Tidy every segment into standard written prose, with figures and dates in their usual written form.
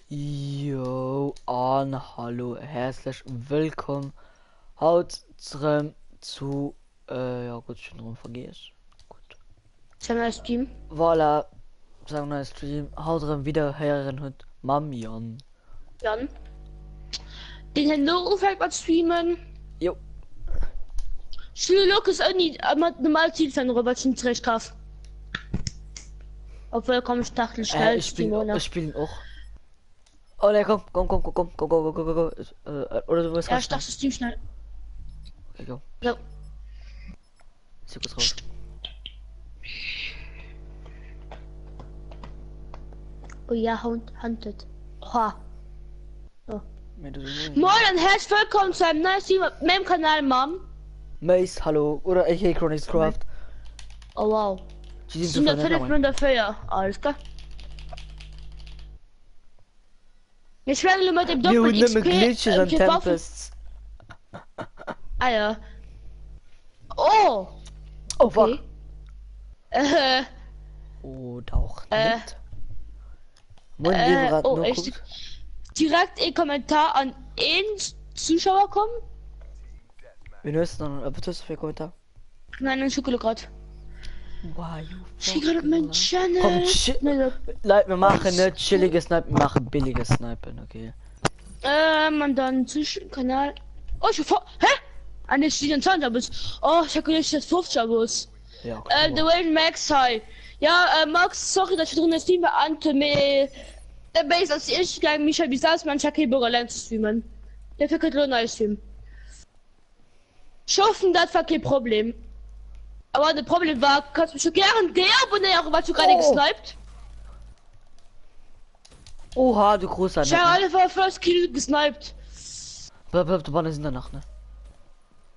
Jo, hallo, herzlich willkommen. Haut zu, ja gut, schon drum vergehst. Gut. Channel Stream. Voilà, sagen wir Stream. Haut wieder Herren und Mam Jan. Jan. Den Hello fällt mal streamen. Jo. Schullock ist auch nicht normal Zielfan Robertson zurechtkauf. Obwohl komm ich dachte schnell Ich spiele auch. Oh ne, komm. Oder du willst ja, ich dachte Stream schnell. Okay, go. So. Ich kurz raus. Oh ja, hunted. Oha. So. Moin und herzlich willkommen zu einem neuen Stream auf meinem Kanal, Mom. Mace, hallo. Oder ich Chronix Craft. Oh wow. Die sind da Philipp und dafür, ja. Alles klar. Ich werde mit dem Doppel XP Ah ja. Oh. Okay. Okay. Oh, taucht nicht. Oh, echt? Direkt ein Kommentar an einen Zuschauer kommen? Wir müssen noch bitte für Kommentar. Nein, ein Schokolade. Wow, ich gerade auf meinen Channel. Komm, Leute, wir machen nicht chilliges Snipen, wir machen billiges Snipen, okay. Und dann Kanal. Oh, ich vor. Hä? An der 24 Abos. Oh, ich habe gedacht, das 50 Abos. Ja, okay, The Wayne Max, hi. Ja, Max, sorry, dass ich drin Stream beante, mir der Base als ich gegen Michael Bisas, man Chucky Burger lernt zu streamen. Der für ein neues Stream. Schaffen, das war kein Problem. Aber das Problem war, kannst du mich schon gerne deabonnieren, was du gerade gesniped? Oha, du großer. Ich habe alle vor First Kill gesniped. Bleib, die Bahnen sind danach, ne?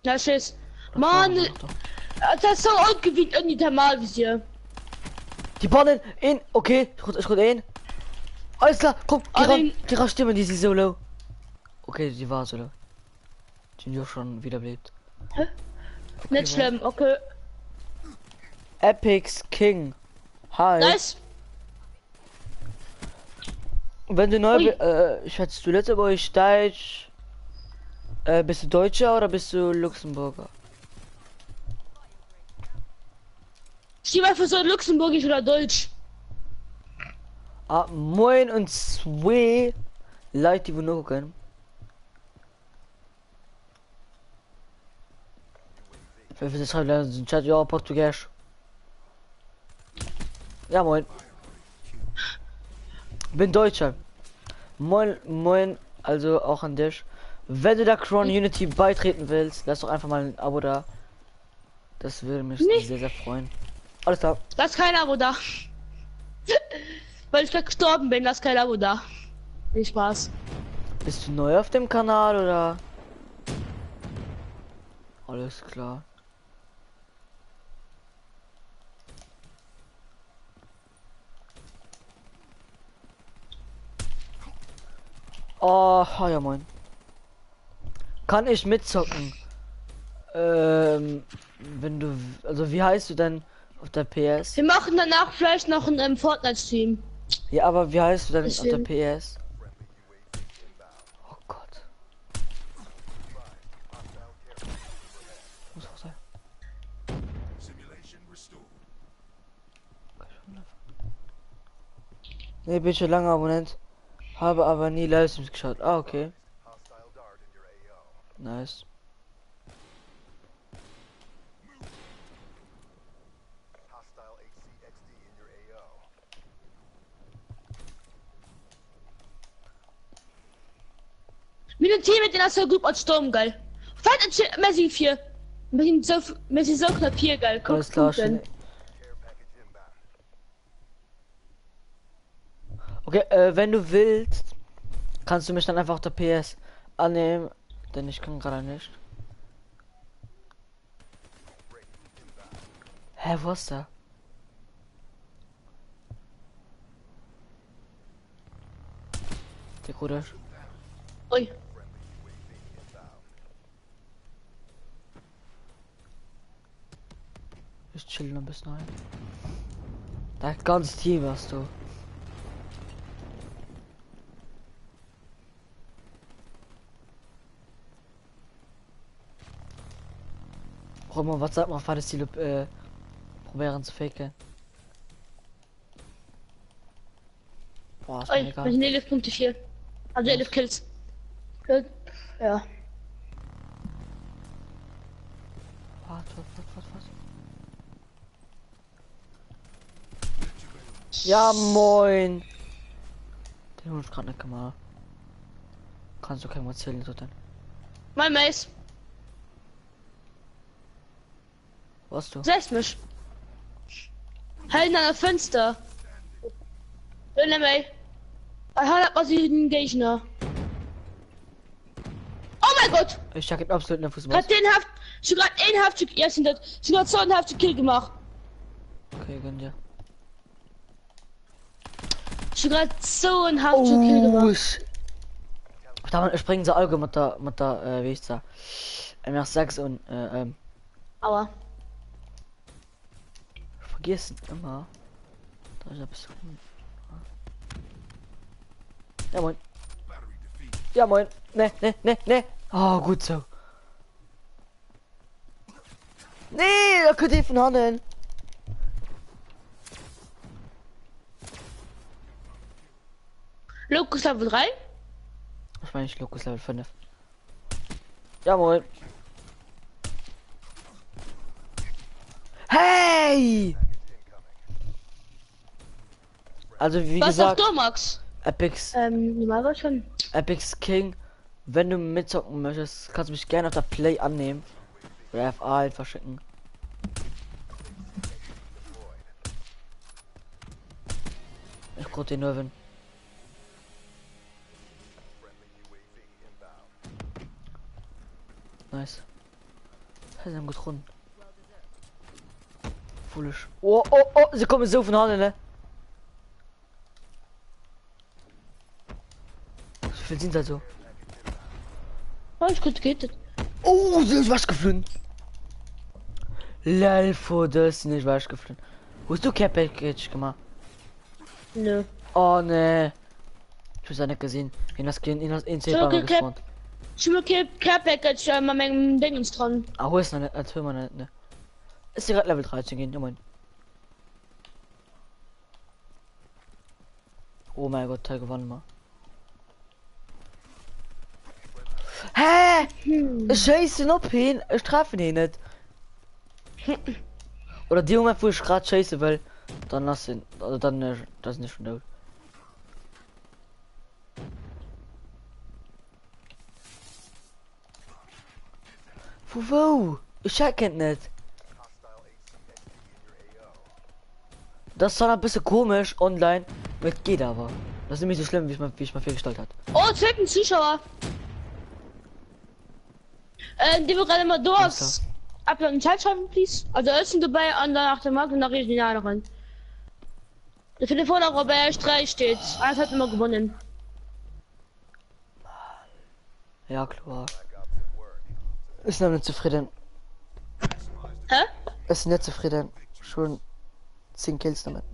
Ja, tschüss. Mann, das ist so ungewiegt in die Thermalvisier. Die Bahnen in, okay, ich gut ein. Alles klar, komm, die Stimme, die ist so low. Okay, die war so low. Die sind schon wiederbelebt. Hä? Okay, nicht schlimm, okay. Epics King. Hi. Nice. Wenn du neu schätzt du letzte Woche Deutsch. Bist du Deutscher oder bist du Luxemburger? Ich einfach so Luxemburgisch oder Deutsch. Ah, moin und zwei Leute, die wir nur gucken. Wir schreiben in den Chat, ja, Portugiesisch. Ja, moin. Bin Deutscher. Moin, also auch an dich. Wenn du der Cron Unity beitreten willst, lass doch einfach mal ein Abo da. Das würde mich sehr, sehr freuen. Alles klar. Lass kein Abo da. Weil ich gerade gestorben bin, lass kein Abo da. Viel Spaß. Bist du neu auf dem Kanal oder? Alles klar. Oh, ja moin. Kann ich mitzocken? Wenn du, also wie heißt du denn auf der PS? Wir machen danach vielleicht noch ein Fortnite-Stream. Ja, aber wie heißt du denn auf der PS? Oh Gott. Muss auch sein. Nee, bin schon lange Abonnent. Habe aber nie Livestreams geschaut. Ah, okay. Nice. Mit dem Team mit den Astro Group als Sturm, geil. Fight Messi 4. Messi so knapp hier, geil. Guck, alles klar, schön. Okay, wenn du willst, kannst du mich dann einfach auf der PS annehmen, denn ich kann gerade nicht. Hä, wo ist der? Der Bruder. Ui. Ich chill noch ein bisschen ein. Das ganze Team hast du. Roman, was sagt man, war das Ziel, probieren zu faken? Boah, ist mir Oi, wir egal. sind 11 Punkte 4. Also 11 Kills. Gut. Ja. Warte. Ja, moin. Den hol ich gerade nicht gemacht. Kannst du keinem erzählen, so denn? Mein Mace. Was du? Setz mich. Halt an der Fenster. Hölle mich. Ich hab was den Gegner. Oh mein Gott! Ich hab absolut nicht Fußball. Hat den Haft. Ich hab grad einen Haft. Ja, sind das. Ich hab so einen Haft Kill gemacht. Okay, gönn dir. Ich hab grad so einen Haft Kill gemacht. Da springen sie alle mit der, wie ich sag. Nach 6 und, Aua. vergessen immer. Da ist ein bisschen. Ja, moin. Ja, moin. Ne. Oh, gut so. Nee, da könnte ich von handeln. Locus Level 3. Was meine ich, Locus Level 5. Ja, moin. Hey! Also, wie Was gesagt, sagst du, Max? Normal schon. Epics King, wenn du mitzocken möchtest, kannst du mich gerne auf der Play annehmen. Oder FA halt verschicken. Ich guck den Nerven. Nice. Das ist gut rund. Foolish. Oh, sie kommen so von Hand, ne? Wie viel sind also? Oh, ich gut geht das. Oh, sie ist was geflogen. Lelfo, das ist nicht was geflogen. Wo hast du Care Package gemacht? Nö. Oh ne. Ich hab's ja nicht gesehen. In das Kind, in das So, Inzählbare gespawnt. Ich will Care Package mit meinem Dingens dran. Ah, wo ist noch nicht? Erzähl mal nicht, ne? Ist direkt Level 13 gehen, ja moin. Oh mein Gott, Teil gewonnen mal. Hä? Scheiße, noch hin. Ich treffe ihn nicht. Oder die Moment, wo ich gerade scheiße will, dann lass ihn. Oder dann, das ist nicht schon tot. Wo? Ich check es nicht. Das ist dann ein bisschen komisch online. Mit geht aber. Das ist nämlich so schlimm, wie ich mal viel gestaltet hat. Oh, zweiten Zuschauer. Die wir gerade mal durch. Ab in den Chat schreiben, please. Also Essen dabei und danach der Markt und nach reden ja noch rein. Der Telefon auch bei 3 steht. Eins hat immer gewonnen. Ja, klar. Ist noch nicht zufrieden. Hä? Ist nicht zufrieden. Schon 10 Kills damit.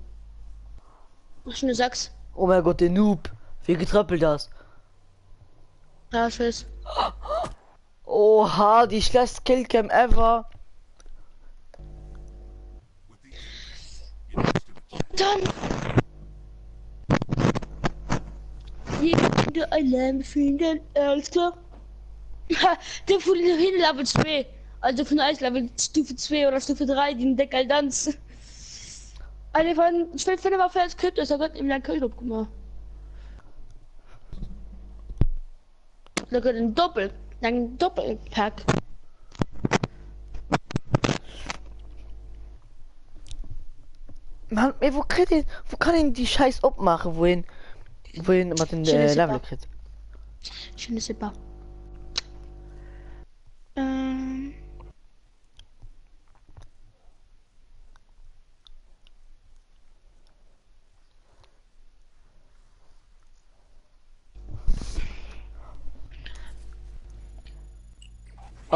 Ach, schon 6. Oh mein Gott, der Noob. Wie getrappelt das? Ja, ich weiß. Oha, die schlechteste Killcam ever. Dann. Jede Alarm finden, alles klar. Der von den hin Level 2. Also von Eis Level Stufe 2 oder Stufe 3, die Deckel Danz. Eine von, ich finde mal für das Kind, das hat Gott in der Küche gemacht. Da geht ein Doppelpack. Mann, ey, wo kann ich die Scheiß abmachen, wohin man den Level kriegt? Je ne sais pas.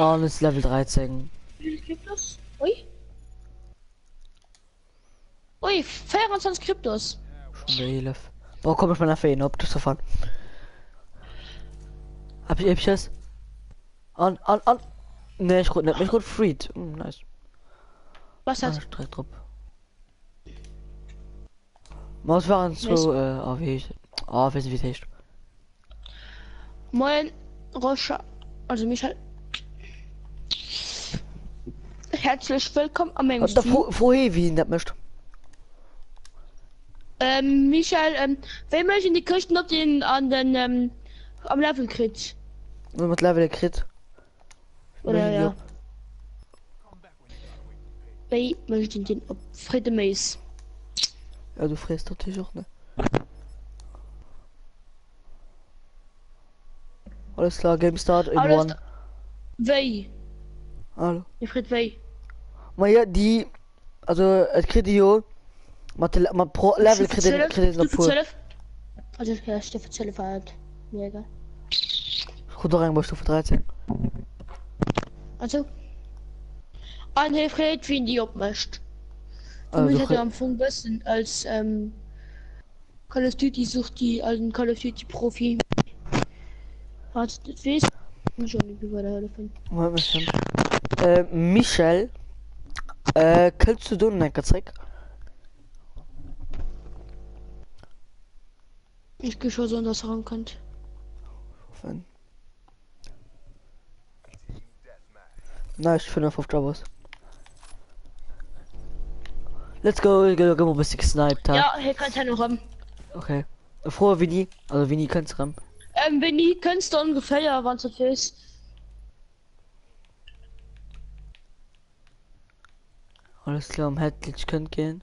Oh, das ist Level 13. Ui. Ui, 24 Kryptos. Schon 11. Boah, komm ich mal nach Feen, ob das so fahren. Hab ich es? An. Ne, ich nicht mich gut freed. Nice. Was hat? Direkt drauf. Was waren so, wie ist wie heißt? Moin, Rocha. Also Michael. Herzlich willkommen am meinem Da Stream. vorher wie nicht möchte. Michael, wer möchte in die Kirchen noch den an den am Level kriegt? Nur mit Level Crit. Oder ja. Wer möchte den auf Friede Mace? Ja, du frisst natürlich auch, ne? Alles klar, Game Start in Alles. one. Wer? Hallo. Ihr Fried wer? Maar ja, die, also, het Kredio, maar pro Level Kredit noch pur. 12? Also ja, Stufe 12 halt. Mir egal. Goed doorheen, bij Stufe 13. Also. Ein Hilfsgerät, wie ihn die abmischt. Also, Ich hatte am Anfang besten als Call of Duty sucht die alten Call of Duty Profi. Hat das weiß ich schon nicht über der Hölle von. Michel, kannst du doen, denk ik, Ich gehe schon so, dass er könnt. Nice, 5 auf Jobs. Let's go, go mal ein bisschen gesniped. Ja, hier kannst du ja noch haben. Okay. Frohe Winnie, also Winnie kannst du ran. Wenn die kannst du ungefähr ja, wann es ist. Alles klar, am Headglitch könnt gehen.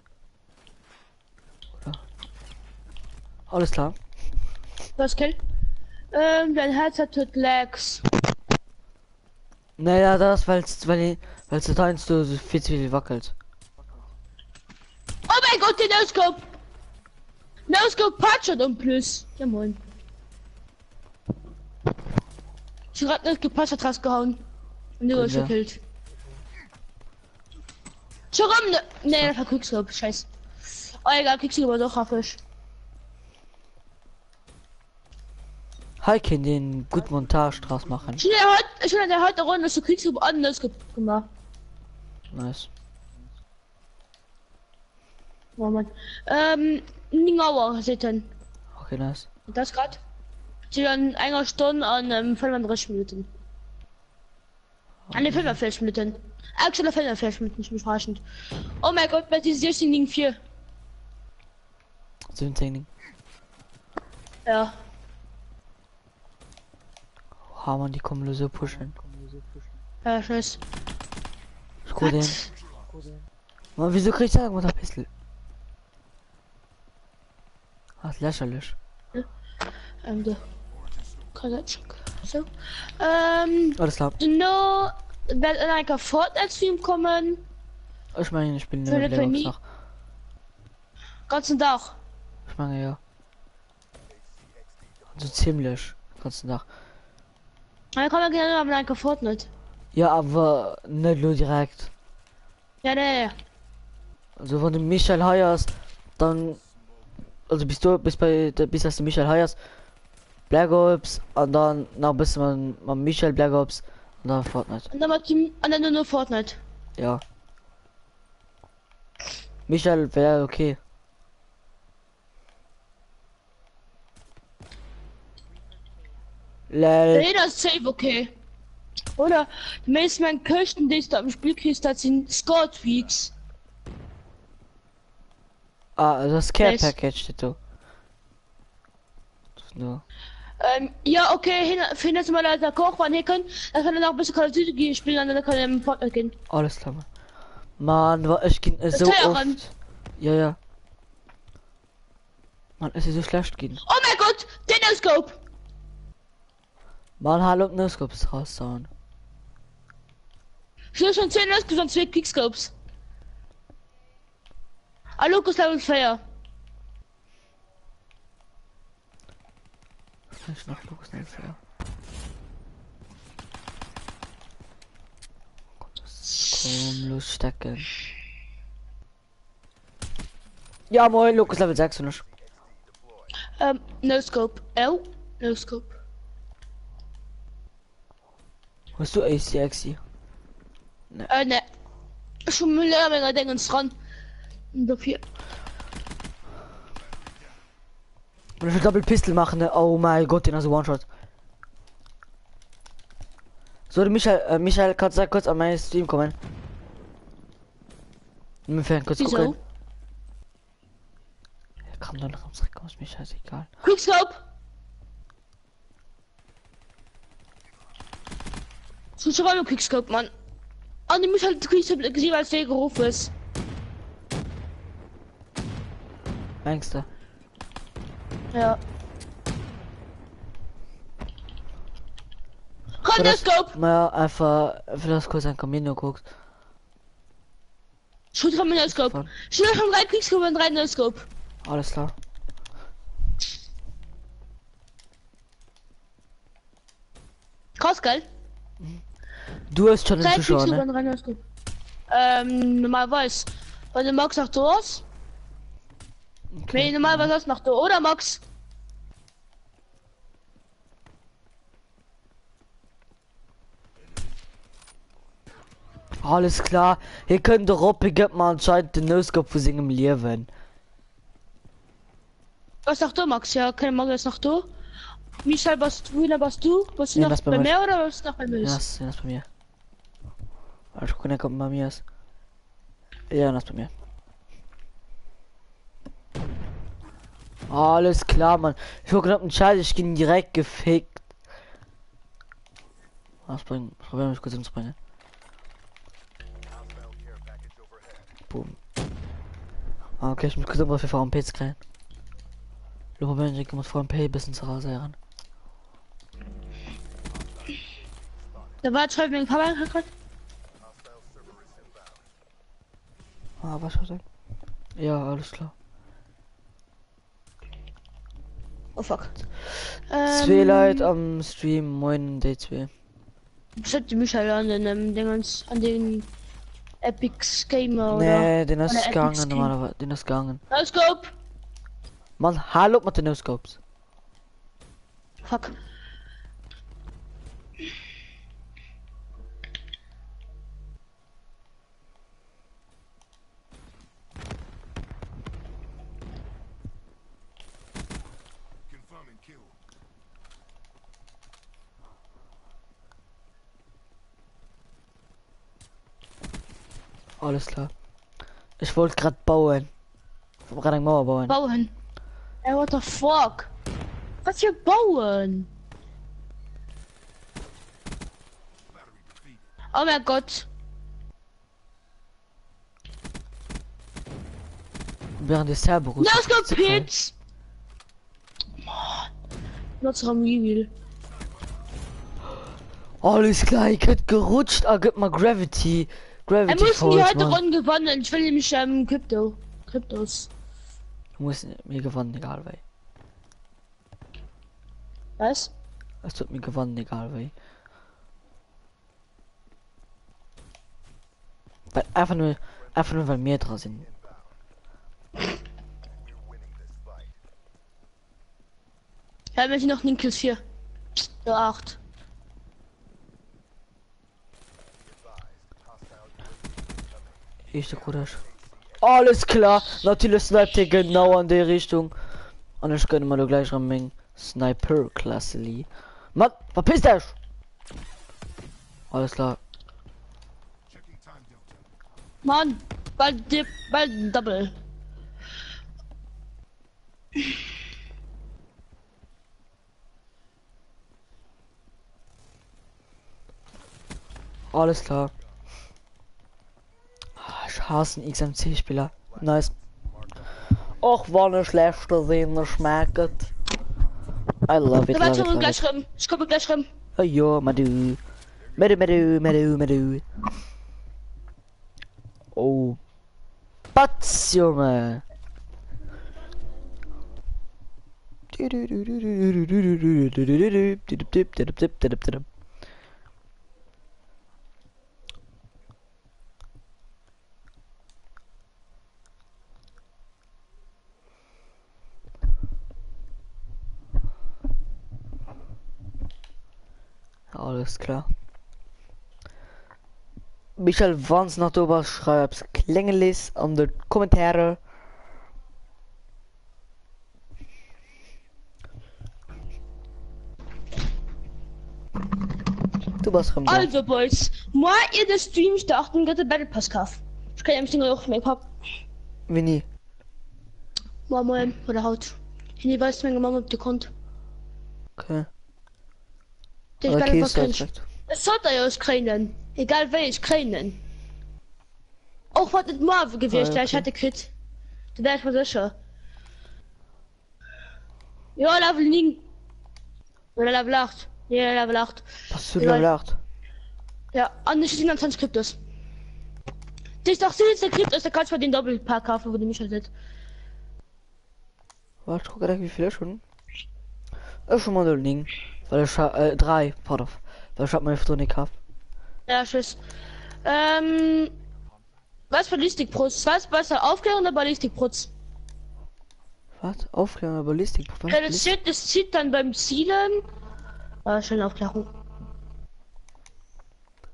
Oder? Alles klar. Was kill? Dein Herz hat Lags. Naja, das, weil du teinst, du viel zu viel wackelt. Oh mein Gott, der No-Scope! No-Scope patschert und plus. Ja moin. Ich hab grad nicht gepasst, hat rausgehauen. Und du hast Ja. gekillt. Schon rum, ne, das war Quickscope, scheiße. Oh egal, Quickscope aber doch haffisch. Halt kann den gut Montage draus machen. Schon in der heute Runde so Quickscope anders gemacht. Nice. Oh Mann. Ningauer sitten. Okay, nice. Das grad. Sie dann einer Stunde an 35 Minuten. An den 45 Minuten. Actually 45 Minuten, ich bin überraschend. Oh mein Gott, bei diesem 16 liegen 4. 17. Ja. Oh man, die kommen so pushen. Ja, scheiße. Ich guck den. Man, wieso krieg ich sagen, was ein Pistol? Ach, lächerlich. Der. So. Alles klar. No, wird in einer Fortnite-Stream kommen. Ich meine, ich bin Für Black die Ops Family? noch. Ganzen Tag. Ich meine, ja. So ziemlich. Ganzen Tag. Dann kann man gerne mal in einer Fortnite. Ja, aber nicht nur direkt. Ja, ne. Also wenn du Michael heierst, dann also bis du dass du Michael heierst, Black Ops und dann noch bis man Michael Black Ops und dann Fortnite. Und dann mal Team, und dann nur Fortnite. Ja. Michael wäre okay. Lel. Nee, das ist safe okay. Oder die meisten Kirchen, die du am Spiel kriegst, das sind Score-Tweaks. Ah, also das Care Nice. Package steht so. No. Ja, okay, hin jetzt mal alter Koch, wann hier können, dann kann er noch ein bisschen Call of Duty spielen, und dann kann er im Fortnite gehen. Alles klar. Mann, war ich ging so teuer, oft. Ja, ja. Mann, es ist so schlecht gehen. Oh mein Gott, der No-Scope! Mann, hallo, No-Scopes raushauen. Ich will schon 10 insgesamt 2 Quickscopes. Ah, Lukas Level 4. Ich noch Lukas nicht fair. Komm, los stecken. Ja, moin, Lukas Level 6 und No-Scope. No-Scope. Hast du ACXI? Ne. Schon Müllermenge Dingens dran. Und dafür. Und ich will Double Pistol machen, ne? Oh mein Gott, den hast du One-Shot. So, Michael, kannst du kurz an meinen Stream kommen? Nimm mir fern, kurz Wieso? gucken. Er kam doch noch ums Reck aus, mir scheißegal. Quickscope! So, schon mal Quickscope, Mann. Und ich muss halt Quickscope gesehen, als der gerufen ist. Meinst du? Ja. Randoscope! Mal einfach, vielleicht kurz ein Camino guckst. Shoot Randoscope. Schnell schon 3 Quickscope und 3 Randoscope. Alles klar. Krass, geil. Du hast schon den 3 Zuschauer, Quickscope ne? und 3 Randoscope. Normalerweise. Weil der Max nach du aus. Nee, normalerweise hast nach du, oder Max? Alles klar. Hier könnte Robby gibt mal anscheinend den No-Scope für singen im Leben. Was nach du, Max? Ja, keine Max ist nach du. Michael, was du? Was du Ja, noch das bei bei mir. mir oder was noch bei mir? Ja, das ist bei mir. Also gucken, der kommt bei mir. Ja, das ist bei mir. Alles klar, Mann. Ich war knapp einen Scheiß, ich bin direkt gefickt. Was bringt? Probieren mich kurz umzubringen. Boom. Ah, okay, ich muss kurz was für VMPs kriegen. Du probieren, ich muss VMP bis ins Raus ran. Da war schon wegen Papa gerade. Ah, was soll ich? Ja, alles klar. Oh fuck. Zwei Leute am Stream, moin D2. Schreibt die Michael an den Dingens, an den Epic Gamer oder? Nee, den ist Oder Epic gegangen Game. normalerweise. Den ist gegangen. Scope! Mann, hallo mit den No-Scopes. Fuck. Alles klar. Ich wollte gerade bauen. Ich wollte gerade eine Mauer bauen. Bauen. Ey, what the fuck? Was für bauen? Oh mein Gott. Während des Cerberus. No Scope Hits! Mann. Not so Reveal. Alles klar, ich hätte gerutscht. Ah, gib mal Gravity. Er Gravity muss die heute Mann. Runden gewonnen. Ich will nämlich Kryptos. Du musst mir gewonnen, egal wie. Was? Es tut mir gewonnen, egal wie. Weil einfach nur weil mehr dran sind. Wir haben jetzt noch einen Kills 4. Ja, 8. Ich der Bruder. Alles klar. Natürlich sniped er genau an der Richtung. Und ich könnte mal gleich am Mengen Sniper Klasse. Mann, verpiss dich! Alles klar. Mann, bald Double. Alles klar. Ich hasse einen XMC-Spieler. Nice. Och, war eine schlechte Szene, schmeckt. I love it, Da love it, warte, love gleich it. rum. Ich komme gleich rum. Oh ja, Madu. Madu. Oh. Batz, Junge. Alles klar. Michael, wann's noch drüber schreibst, Klingelis an die Kommentare. Du warst dran. Also, Boys, mal ihr den Stream starten, geht der Battle Pass kaufen. Ich kann ja im Single auch Make-up. Wie nie. Mal, oder Haut. Ich weiß, meine Mama, ob die kommt. Okay. Der Aber Battle okay, Pass ist kennt. direkt. Es hat er ja aus Kränen. Egal wer ich Kränen. Auch was das Marvel gewesen, okay. ich hatte Crit. Da wär ich mal sicher. Ja, Level 9. Oder Level 8. Ja, Level 8. Was du Ja. da lacht? Ja, an die 27 Kryptos. Das ist doch süß, der Kryptos, da kannst du mal den Doppelpack kaufen, wo du mich halt. Warte, guck direkt wie viele schon. Schon mal der Ding. Weil ich drei, pardon. Weil ich hab meine Foto nicht gehabt. Ja, tschüss. Was Ballistikprotz? Was besser? Aufklärung oder Ballistikprotz? Was? Aufklärung über Ballistik. Ja, das zieht dann beim Zielen. Ah, schön Aufklärung.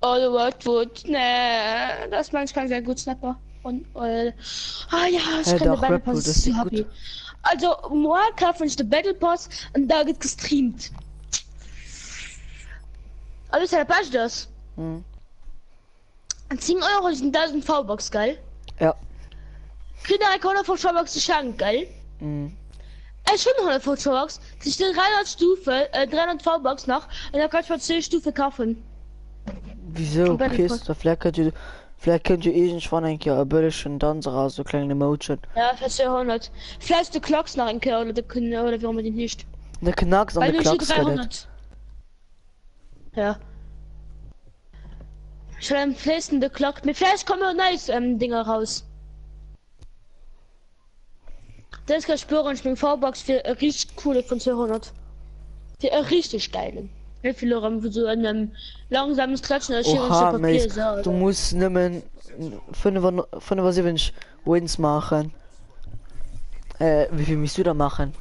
Oh, what? Ne, das manchmal kann sehr gut Snapper. Und, ah ja, ich kann doch, Battle Red Bull, Pass, das ist so gut. happy. Also, morgen kaufe ich den Battle Pass und da wird gestreamt. Also, ist passt das. Hm. 10 Euro sind 1000 V-Box, geil. Ja. Kriegt der Rekorder von V-Box geschenkt, geil. Hm. Schon 100 V-Box. Sich den 300 Stufe, 300 V-Box noch und dann kannst du mal 10 Stufe kaufen. Wieso? Battle Okay, Pass. da vielleicht könnt ihr irgendwann ein Jahr ein Dancer raus, so kleine Emotion. Ja, für 200. Vielleicht die Clocks noch ein Kerl oder können oder warum die nicht. Der Knacks an Weil der nur Klacks 300. Ja. Schon am nächsten der Clock. Mit vielleicht kommen auch nice Dinger raus. Das kann ich spüren, ich bin V-Box für eine richtig coole von 200. Für eine richtig geile. Wie viel für so einem langsames Klatschen als Oha, Papier. Mace, du musst nimmen 75 Wins machen. Wie viel musst du da machen?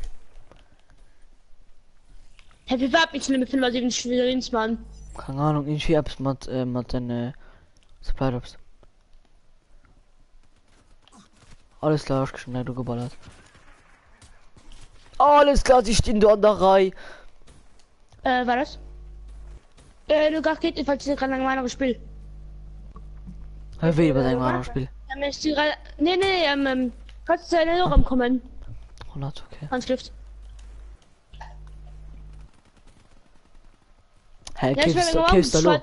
Happy Bab, ich nehme 75 Wins, Mann. Keine Ahnung, irgendwie hab's mit den Supply Drops. Alles klar, ich schon du geballert. Alles klar, sie stehen da an der Reihe. War das? Du gar geht, falls ich gerade ein Spiel. Hör wieder bei deinem Spiel. Nee, kannst du in den Raum kommen? 100, okay. Handschrift. Hey, Ja, ich will kiffst du lo?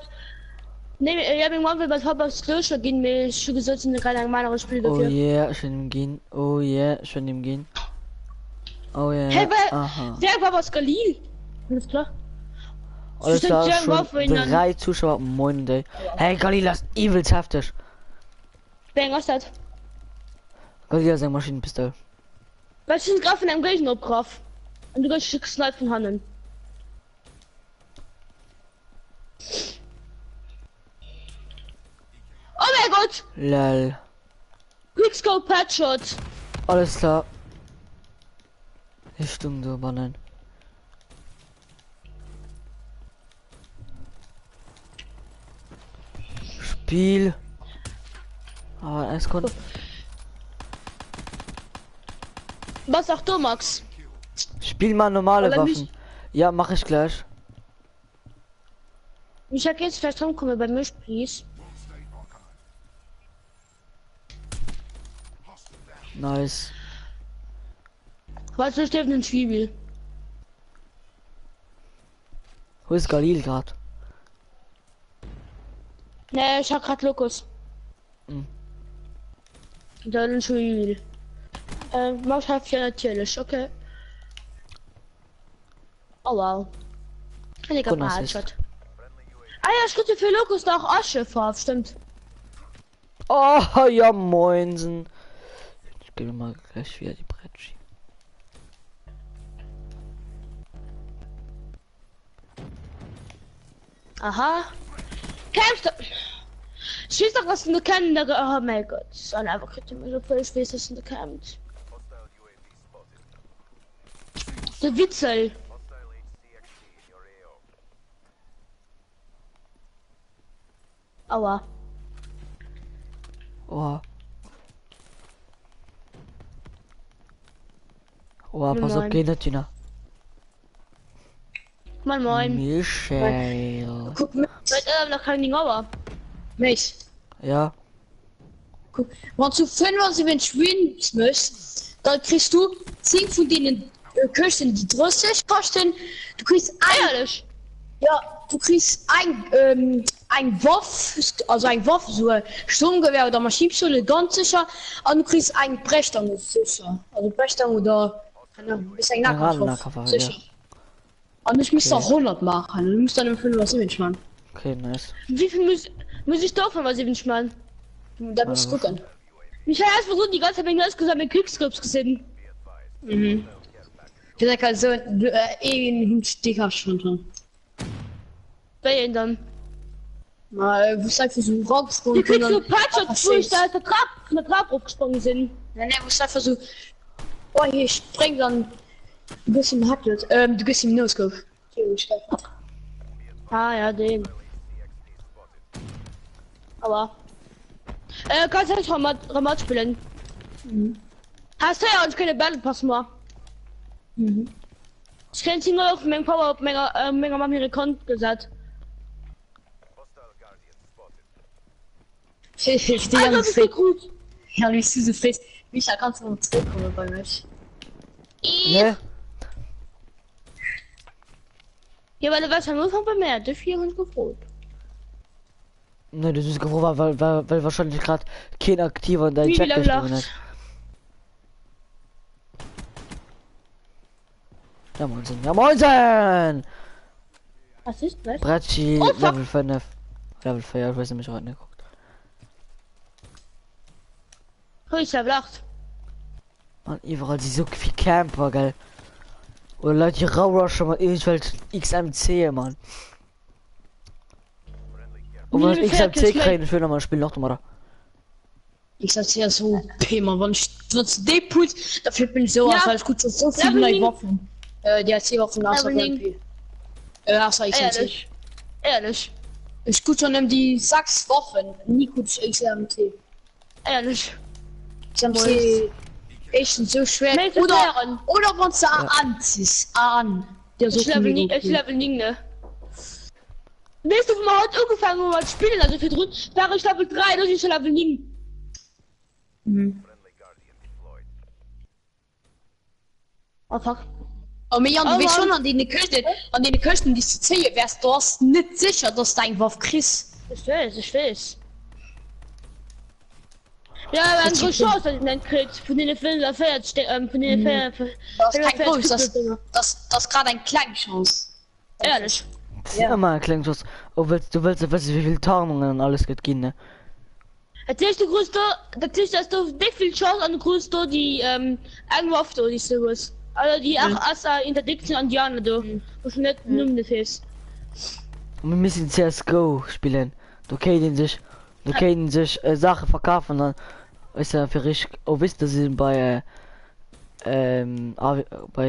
Nee, ja, irgendwann will was Hobbs Klöscher gehen, mir schon gesagt, in gerade ein meiner Spiel Oh dafür. yeah, schön im Gehen. Oh yeah, schön im Gehen. Oh yeah. Hey, Aha. wer war was Galil? Alles klar. Alles Stimmt, klar, ja, schon war vorhin dann. 3 Zuschauer. Moin, day. Hey, Galila ist übelst heftig. Wer was das? Galila ist eine Maschinenpistole. Was sind gerade von einem Gegner abgraf? Und du kannst Snipe von Hannen. Oh mein Gott! Lol. Quickscope Headshot! Alles klar. Ich stumm so bannen. Spiel. Aber es kommt. Was sagt du, Max? Spiel mal normale Oder Waffen. nicht? Ja, mach ich gleich. Ich sag jetzt vielleicht rankommen bei mir, please. Nice. Was ist denn ein Zwiebel? Wo ist Galil grad? Ne, ich hab grad Lukas. Hm. Dann ein Zwiebel. Max hat ja natürlich, okay. Oh wow. Ich hab mal Headshot. Ah ja, ich kriege für Lukas noch Asche vor, stimmt. Oh ja, moinsen. Ich gebe mal gleich wieder die Bretschi. Aha. Kämpfst du? Schieß doch was in der Cannon, oh mein Gott. So ein einfach kriegt mir so viel, ich weiß, dass in der kämpft. Der Witzel. Aua. Oh. Oh, pass auf, Moin. geh nicht, Tina. Moin moin. Michelle. Guck, seit noch kein Ding, aber. Mich. Ja. Guck, wenn du 75 schwimmen musst, dann kriegst du 10 von denen Kirchen, die 30 kosten. Du kriegst ehrlich. Ja, du kriegst ein Waff, also ein Waff, so ein Sturmgewehr oder Maschinenpistole, ganz sicher. Und du kriegst einen Brechstange, sicher. Also Brechstange oder, keine Ahnung, ist ein Nahkampfwaffe, sicher. Und ich muss da 100 machen. Du musst dann im 75 machen. Okay, nice. Wie viel muss ich davon was 70 machen? Da musst du gucken. Ich habe erst versucht, die ganze Zeit mit gesammelt Quickscopes gesehen. Mhm. Ich sag also, einen Stick hast schon drin. Wer ihn dann? Mal, wo sagst du so rausgesprungen? Die kriegst du Patchers, wo ich da als der Trab aufgesprungen sind. Nein, wo ist einfach so. Oh, hier sprengt dann. Du bist im Hacklet. Du bist im No-Scope. Ah, ja, den. Aber. Kannst du Ramat spielen? Mhm. Hast du ja uns keine Battle Pass mehr? Mhm. Ich kenne sie nur auf meinem Power, auf meiner Mama ihre Konto gesagt. Ich stehe ganz gut. Ja, wie du so fest. Micha, kannst du noch zurückkommen bei mir? Ne? Ja, weil du warst ja nur von bei mir, der 400 gefroht. Ne, das ist gefroren, weil wahrscheinlich gerade kein aktiver in deinem Wie Chat lange gestorben lacht? ist. Ja, Moinsen. Ja, Moinsen! Was ist das? Bratschi, Oh, fuck. Level 5. Level 4, ich weiß nicht, heute nicht geguckt. Oh, ich hab lacht. Man, überall sie so viel Camper, gell? Oder Leute, die Raurusher, man, irgendwelche XMC, man. Und wenn ich XMC kriege, ich will nochmal spielen, noch mal. Ich sag's ja so, Pima, wenn ich D-Pult, dafür bin ich so, Ja. weil ich gut so viele neue Waffen. Die AC-Waffen außer MP. Außer XMC. Ehrlich. Ich gut schon die 6 Waffen, nie gut XMC. Ehrlich. XMC ist so schwer. Oder wenn es anziehst, der so Ich level nie, ne? Weißt du, wo wir heute angefangen haben zu spielen, also für drüben, war ich Level 3, das ist Level 9. Mhm. Oh fuck. Oh, mir Jan, du bist schon an den Küsten, die zu ziehen, wärst du hast nicht sicher, dass dein Waffe kriegst. Ich weiß. Ja, aber eine gute Chance, dass ich nicht kriegt, von den Filmen, von den Filmen, das ist kein Groß, das ist gerade eine kleine Chance. Ehrlich. Ja, mal klingt was. Oh, du willst wie viel Tarnungen und alles geht gehen, ne? Erzählst du größte, dass du nicht viel Chance an größte, die, Angwaffe, die so ist. Also die auch als Interdiktion an Diana, du. Wo schon nicht nur das ist. Wir müssen CSGO spielen. Du können sich Sachen verkaufen, dann ist ja für richtig. Oh, wisst ihr, sie sind bei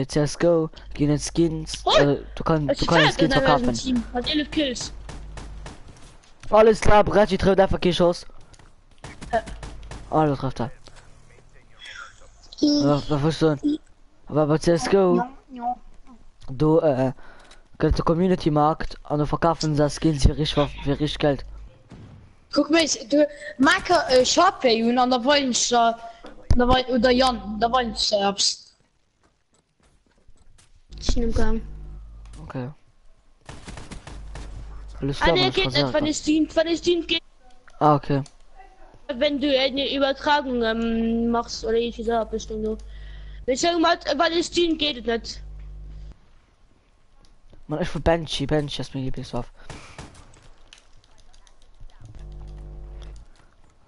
CSGO gehen Skins. Du kannst Skins verkaufen. Hat 11 Kills. Alles klar, Bratschi trifft einfach keinen Schuss. Alles trifft er. Was willst du? Aber bei CSGO, du kannst der Community Markt und du verkaufen das Skins für richtig Geld. Guck mal, du Marker Shoppe und an der wollen oder Jan, da wollen selbst. Ich nehme gang. Okay. Alles klar, geht nicht, wenn es dient geht. Ah, okay. Wenn du eine Übertragung machst oder ich gesagt bist du. Wenn ich sag mal, weil es dient geht es nicht. Man, ich will Banshee ist mein Lieblingswaffe.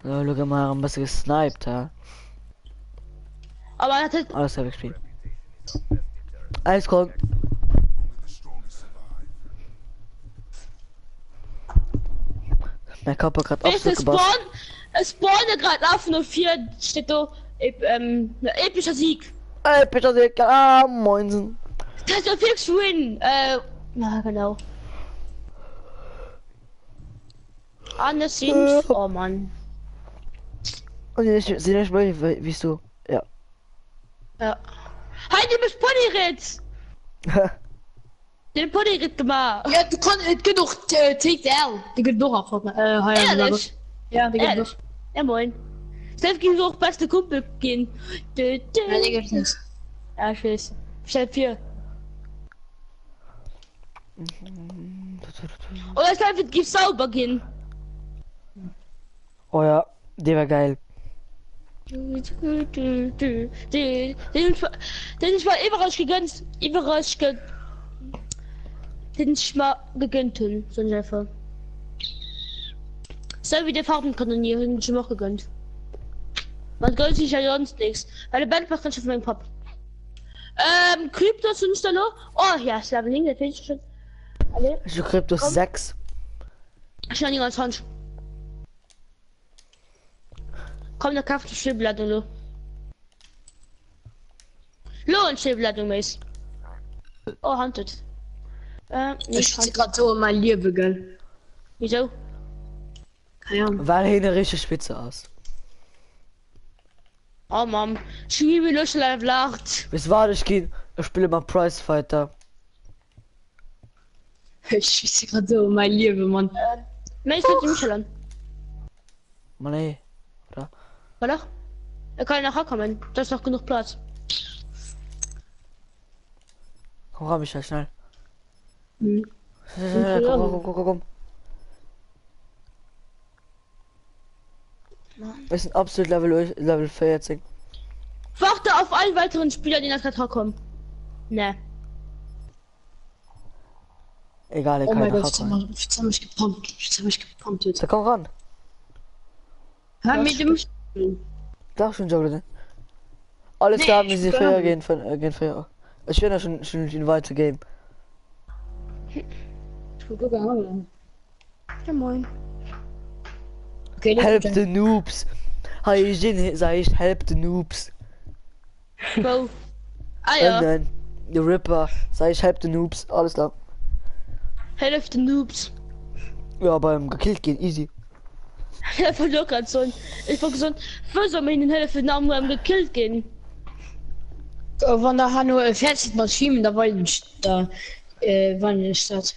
So, schau mal, ein bisschen gesniped, ja. Aber er hat Alles habe ich gespielt. Alles kommt. Mein Körper gerade absolut gebaut. Es spawnt gerade auf nur 4 steht da epischer Sieg. Epischer Sieg, ah, moinsen. Das ist ja fix win. Na genau. Anders sind. Oh Mann. Und sie nicht mal, wie du. Ja. Ja. Halt, du bist Ponyritz! Den Ponyritz gemacht. Ja, du kannst, het geht doch TXL. Die geht doch auch. Ehrlich? Ja, die geht Ehrlich? doch. Ja, moin. Steph ging so auch beste Kumpel gehen. Ja, die geht nicht. Ja, ich weiß. Stell 4. Oder Steph gibt sauber gehen. Oh ja, der war geil. Den ich mal überrascht den ich mal gegönnt hun so einfach so wie der Farben kanonieren schon noch gegönnt man gönnt sich ja sonst nichts weil der Band macht schon meinem Pop Kryptos und noch oh ja Slaveling der finde ich schon alle Ich Kryptos 6. schon als Hand komm der Kaffee Schillblatt lo und Schillblatt oh handelt Ich bin gerade so mein Liebe, gell. wieso Keine Ahnung. Weil hier eine richtige Spitze aus. oh Mann Schwiebe lacht Bis war ich gehen, ich spiele mal Prize Fighter. Ich bin gerade so mein Liebe, Mann. Mensch mit dem Michelin Mann ey. oder er kann nachher kommen da ist noch genug Platz Komm ran, Michael, schnell. Hm. Komm. Wir sind absolut Level 14. warte auf einen weiteren Spieler die nach Katar kommen ne Egal, Oh mein keiner Gott, hat. jetzt haben mich gepumpt. Jetzt haben mich gepumpt. Da komm ran. Hör mit dem. Da schon Jogger. Alles Nee, klar, wir ich sind glaube- fair gehen von fair. Ich will ja schon in weiter Game. ja moin Okay, Help the noobs. Hi, sag ich, help the noobs. Bo ah ja Nein, the Ripper, sag ich, help the noobs. Alles klar. Hälfte Noobs Ja, beim gekillt gehen, easy. ja von locker so ich war gesund für so meinen Hälfte Namen am gekillt gehen Wann der Hanno fertig Maschinen, da wollen ich da wann ist das?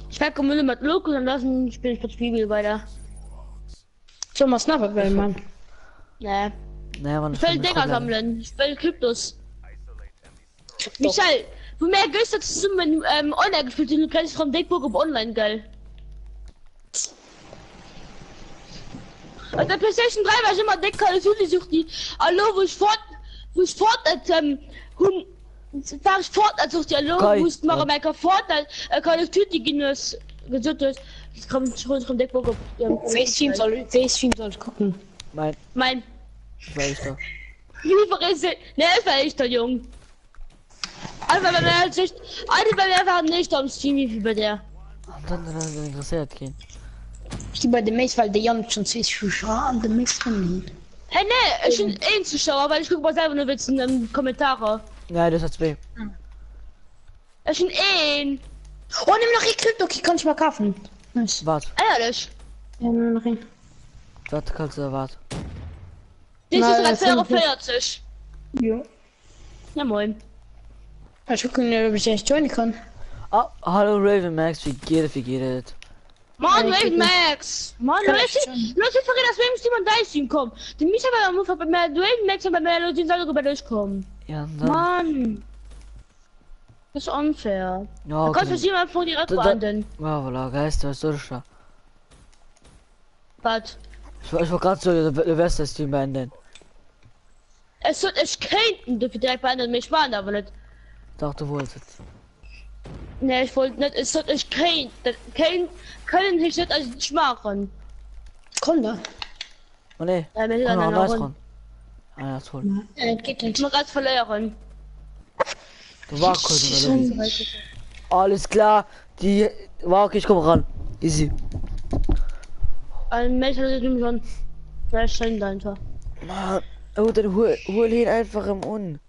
ich werde Müll mit Loco und lassen ich bin mit Zwiebel weiter So mal Snapper, weil Mann. ne Naja, man, ich will Dinger sammeln ich will Kryptos Michael wo mehr gestern zusammen online gespielt du kannst vom Deckburg auf online geil und der PlayStation 3 war ich immer Deck Call of Duty sucht die hallo wo ich fort war ich fort als die hallo Geil. musst machen mein fort Call of Duty Guinness gesucht ist ich komme schon vom Deckburg auf Facestream soll ich gucken. mein Sag ich da. wie verrisse ne es war echt der Jung einfach wenn er sich einfach nicht am Stream wie bei der Und dann interessiert gehen. Ich gehe bei dem Mace, weil der Jan schon 2 Zuschauer an dem Mace drin. hey ne ich bin ein Zuschauer weil ich gucke mal selber nur Witzen im Kommentare Ja, das hat 2. ich bin ein Oh, nimm noch Krypto, okay, kann ich mal kaufen. Nice. Warte, ehrlich Ja, nimm noch hin. warte, kannst du warte. das Na, ist das sind- 40 Ja. ja moin Ich gucke nicht, ob ich echt joinen kann. Ah, hallo Raven Max, wie geht es? Mann Ja, ich Raven guck Max Mann Kann Leute ich schon. verrät das Raven Steam und dein Team kommen die mich aber bei mir Raven Max und bei mir Leute soll bei durchkommen Ja, und dann. Mann das ist unfair Ja, da kannst du okay. jemand von direkt Da- da- behandeln Ja, voilà, Geist, was soll ich da? was Ich war gerade so, du wirst das Team beenden. es wird ich kein dürfen direkt behandeln mich waren aber nicht Dachte, du wolltest. ne ich wollte nicht es wird ich kein können ich nicht als machen Komm da. Oh ne, wir komm sind noch an mal einer dran. Ah ja, toll. Geht ich nicht. muss gerade verlieren Du war kurz oder wie? Alles klar, die war okay, ich komm ran. Easy. ein Mensch hat ihm schon da ist schon dahinter Mann, oh, dann hol ihn einfach im Un.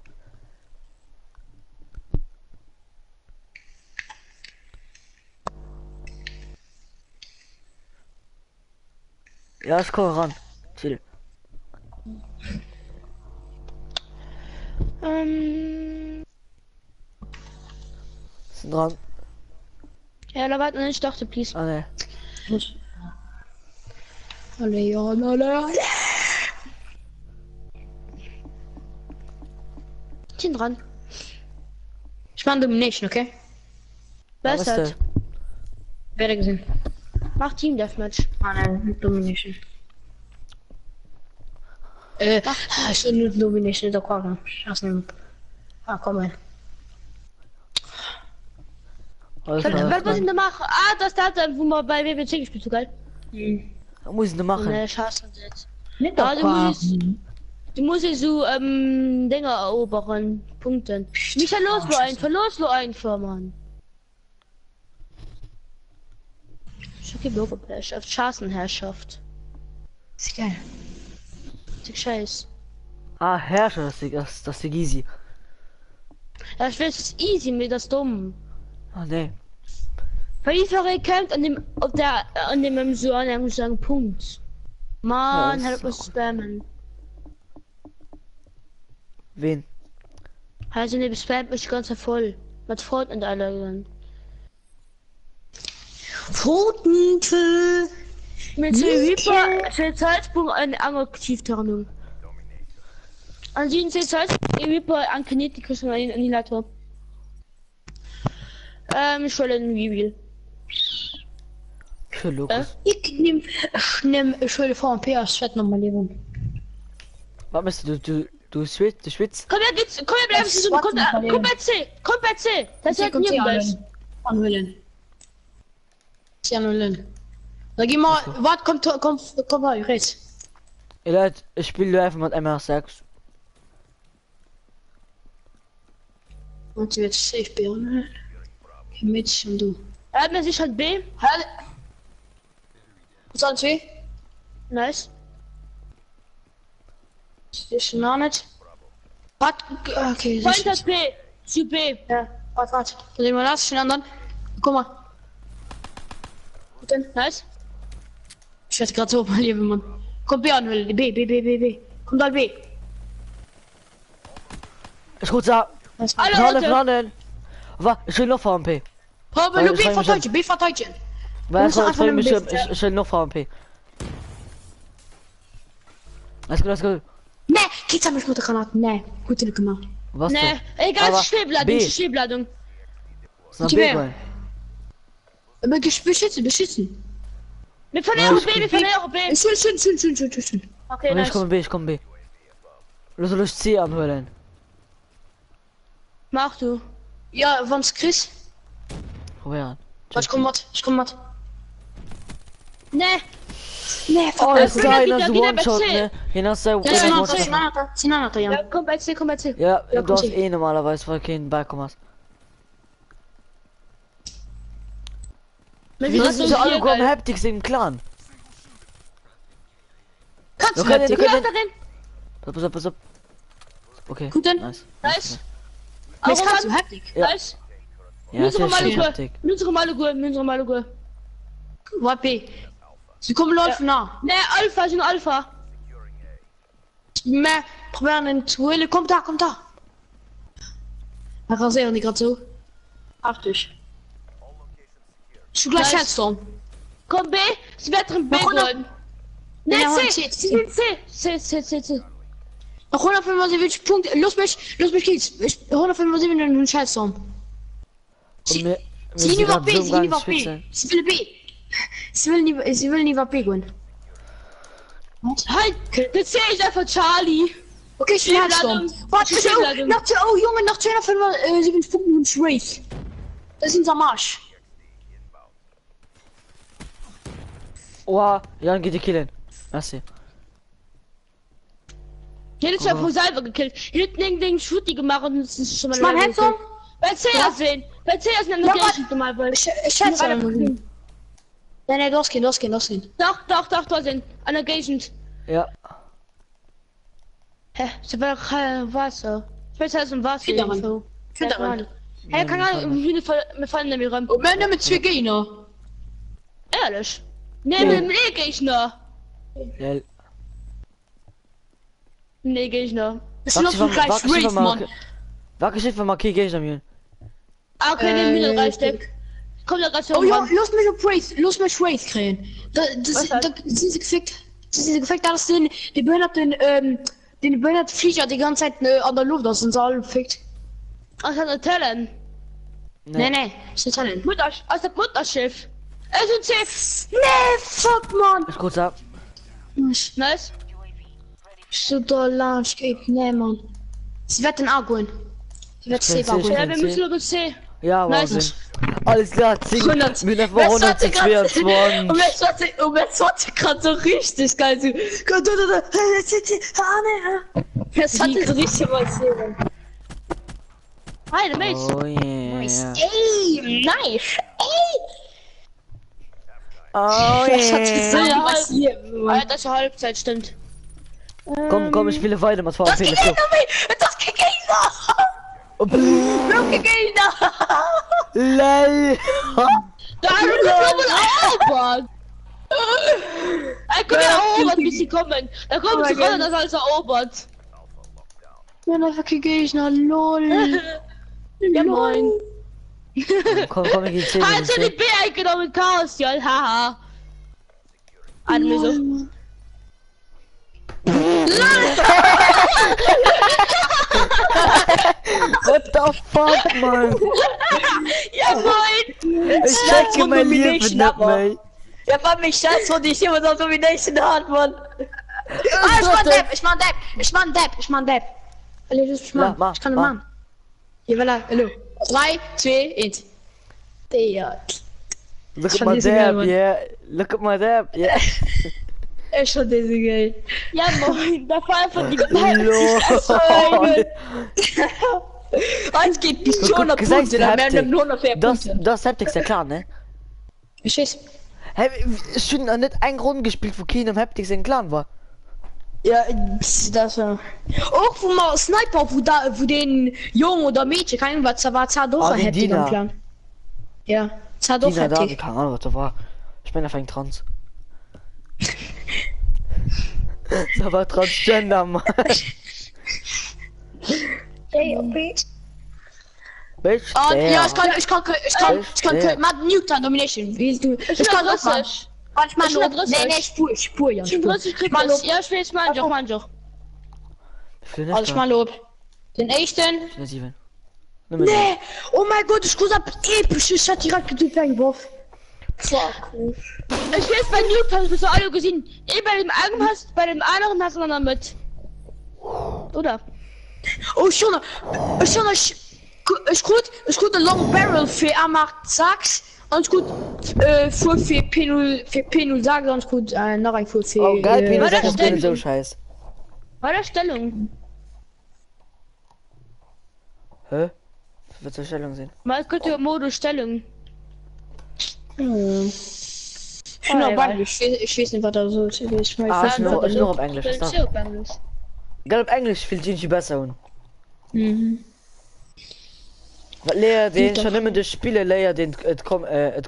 Ja, ich komme ran. Chill. Sind dran. Ja, da warte nicht, dachte, please. Ah, ne. Alle, ja, alle. Sind dran. Ich mach Domination, okay? Wer Was ist ist das? Werde gesehen. Mach Team Deathmatch. Ah, nein, Domination. Ich will nur Domination, da kommen. Scheiß nehmen. Ah, komm mal. Was Was muss ich denn machen? Ah, das da, wo man bei WWC gespielt hat, geil. muss ich denn machen? Ne, Scheiße. Jetzt. Nicht Ja, da du musst so, Dinger erobern. Punkten. Nicht verlos nur einfach, Mann. Ich hab Bürgerherrschaft, Straßenherrschaft. Ist geil. Ist scheiß. Ah, Herrscher, das ist easy. Ja, ich weiß, easy, mir das dumm. Ah, ne. Weil ich verreckt an dem, an dem so an einem sagen Punkt. Mann, Ja, halt ist was spammen. Wen? Also ne, spammt mich ganz voll. Mit Freunden und alle. Pfoten. Mit Reaper für Zeitpunkt eine Aktivtarnung. An 7 Zeit Reaper an Kinetikus und einen Annihilator. Ich will einen Reveal. Für Lukas. Ich nehm schöne VMP aus Fett nochmal leben. Was bist du schwitzt? Komm her, geht's, komm her, bleibst du so, komm bei C. Das ist halt nirgends. Anhüllen. Sie anhüllen. Da geh mal, warte, komm mal, Red. Ey Leute, ich spiele einfach mit MR6. Und sie wird safe B, ne? Mit und du. Er hat mir sich halt B. Halt! Was sollen wir? Nice. Das ist noch nicht. Warte, okay, Point hat B. Zu B. Ja, warte. Dann nehmen wir das, den anderen. Guck mal. Gut denn? Nice. Ich werde gerade so mal leben, Mann. Komm B anhüllen, B. Komm da B. Ich gut sagen. Alle Planen. Was? Ich will noch VMP. Aber nur B verteidigen. Was? musst einfach nur Ich will noch VMP. Let's go. Ne, geht's an mich mit der Granate. Ne, gut gemacht. Was denn? Ne, egal, Aber B. Schneebladung. Das ist Gib ein her. B-Ball. Aber beschützen. Wir verlieren Ja, B, wir verlieren B. Schön. Okay, Ich nice. komme B. Soll ich C anhören? Mach du. Ja, wann's Chris? Probier an. Ich komm mit. Ne, Ne, Oh, fuck. ist wieder einer so bei One-Shot, C. ne? Hier hast du Sinanata, ja, ja. komm bei C. Ja, Ja, du hast komm, eh normalerweise, weil keinen Balkon hast. Wir Wir sind sind so ja alle hier, Grom geil. Haptics im Clan. Kannst du Okay, nicht? okay. Ja, darin. Pass auf. Okay. Gut, dann. Nice. Nice. Jetzt Aber kannst du Mann, heftig. Ja. nice. Ja, ist ja schön Uhr. Haptik. Unsere Malugue. Warte, B. Sie kommen laufen nach. Ne, Alpha, sind Alpha. Mehr probieren ihn zu holen. Kommt da. Er rasieren die gerade so. Ach dich. Ich will gleich Nice. Headstorm. Komm B, sie wird drin B Mach runter. wollen. Ne, Ja, C. Sie sind C. Noch 175 Punkte. Los mich geht's. 175 und Headstorm. Und wir Sie sind nie grad B, so sie im nie Gang B. schwitzen. Sie will B. Sie will nie B gehen. Halt, das sehe ich einfach Charlie. Okay, ich will Headstorm. Warte, oh Junge, nach 275 Punkten und Wraith. Das ist unser Marsch. Oha, Jan geht die killen. Merci. Hier ist ja von selber gekillt. Hier hinten irgendein Shooty gemacht und es ist schon mal. Ich mach Headstorm. Bei C sehen. Bei C ist eine Negation normal, weil. Ich schätze. Nein, losgehen. Doch, da sind. Eine Negation. Ja. Hä? Sie war Wasser. Ich weiß, es ist ein Wasser. Füttern. Füttern. Hä, keine Ahnung, wir fallen nämlich ran. Und wenn mit 2 Gegner. Ehrlich? Nee, mit dem Gegner. Lel. Nee, geh ich noch. Es läuft so gleich Race, Mann. Wacke Schiff, mal Kiel gehst am Ah, okay, den Mittel reinsteck. Komm, da kannst du Oh ja, ran. los mich auf Race, los mich Race kriegen. Was halt? Diese gefickt, dass die behinderten, den behinderten Flieger die ganze Zeit an der Luft, das sind so alle gefickt. Aus der Tellen. Nee, ist nicht Talent. Aus dem Mutterschiff. Es sind safe. Nee, fuck, man. Ist kurz ab. Nice. So da launch geht, nee, man. Sie wird den Argoin. Sie wird safe Argoin. Ja, wir müssen über C. Ja, Nice. Wahnsinn. Alles klar, 100. Mit einfach 122. Und jetzt war sie gerade so richtig geil. So, das hat so richtig was sehen. Hi, der Mace. Oh yeah. Ey, nice. Oh Das hat yeah. gesagt, Ja, was hier. Ah, das ist ja Halbzeit, stimmt. Komm, ich spiele weiter mit Das VfB. geht Let's go. das geht Oh, Look Gegner. Lel. Da ist der Double erobert. Er kann ja erobert, bis sie kommen. Da kommen sie gerade, das als erobert. Ja, da fucking Gegner, lol. Ja, moin. Komm, ich geh 10 Hast du die B eingenommen, Chaos, ja, haha. Anlöse. What the fuck, man? Ja, moin. Ich checke mein Leben nicht mehr. Ja, war mich scheiß von dich immer so Domination hat, Mann. Ich mach Depp. Hallo, das ist Ja, mach, ich kann mach. machen. Hier, voilà, hallo. 3, 2, 1. Der. Look Schon at my diese dab, geil, yeah. Look at my dab, yeah. Ist schon diese geil. Ja, moin. Da war einfach die Lol. Eins geht bis zu 100 gesagt, Punkte, dann Haptik. werden wir nur noch 4 Das Punkte. Haptik ist ja klar, ne? Ich weiß. Hey, schon noch nicht ein Grund gespielt, wo keinem Haptik sein Clan war. Ja, das war. Auch wo mal Sniper, wo den Jungen oder Mädchen, keine Ahnung, was da war, zwar doch Ah, ein den heftiger Dina. Plan. Ja, zwar doch Dina da, heftig. keine Ahnung, was da war. Ich bin einfach ein Trans. Da war Transgender, Mann. Hey, okay. Bitch, Ja, der. ich kann mal Newton Domination. Wie ist du? Ich kann das machen. Ich mach Ich nur, bin Russisch. nee, Spur, ja. Ich bin plötzlich krieg Mal das. Lob. Ja, ich weiß, manch auch. Für nicht Also, ich mal Lob. Den echten. Nee. Nee, oh mein Gott, ich guck ab episch, ich hatte direkt gedacht, eingeworfen. Fuck. Ich weiß, bei Newton bist du alle gesehen. Bei dem einen hast, bei dem anderen hast du dann mit. Oder? Oh, schon, ich gut ein Long Barrel für A8 und gut, für P0 sagen, und gut, noch ein für Oh, geil, Pino, war sag das das Pino denn? so scheiß. Bei der Stellung. Hä? Wird zur Stellung sehen. Mal könnte Modus Stellung. Ich weiß nicht, was da so ist. Ich Ah, weiß ich nur nicht, auf Englisch. Ich Stop. sehe auf Englisch. Geil, auf Englisch viel Gingy besser. Und Mhm. Lea, den schon immer durch Spiele, Lea, den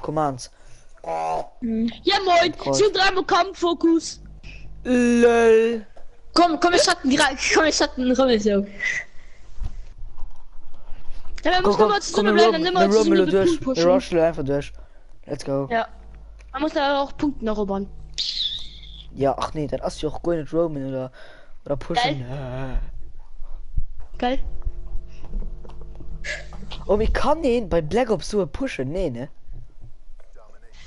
Commands. Ja, moin. Gott. Sind dreimal Kampffokus. LOL. Komm, ich hatte einen Rummel so. Ja, wir müssen mal zusammenbleiben, dann nehmen wir wir zusammen rummeln die durch. Punkte Wir pushen. rushen einfach durch. Let's go. Ja. Man muss da auch Punkte erobern. Ja, ach nee, dann hast du auch gar nicht roamen oder pushen. Geil. Oh, wie kann den bei Black Ops so pushen? Nee, ne?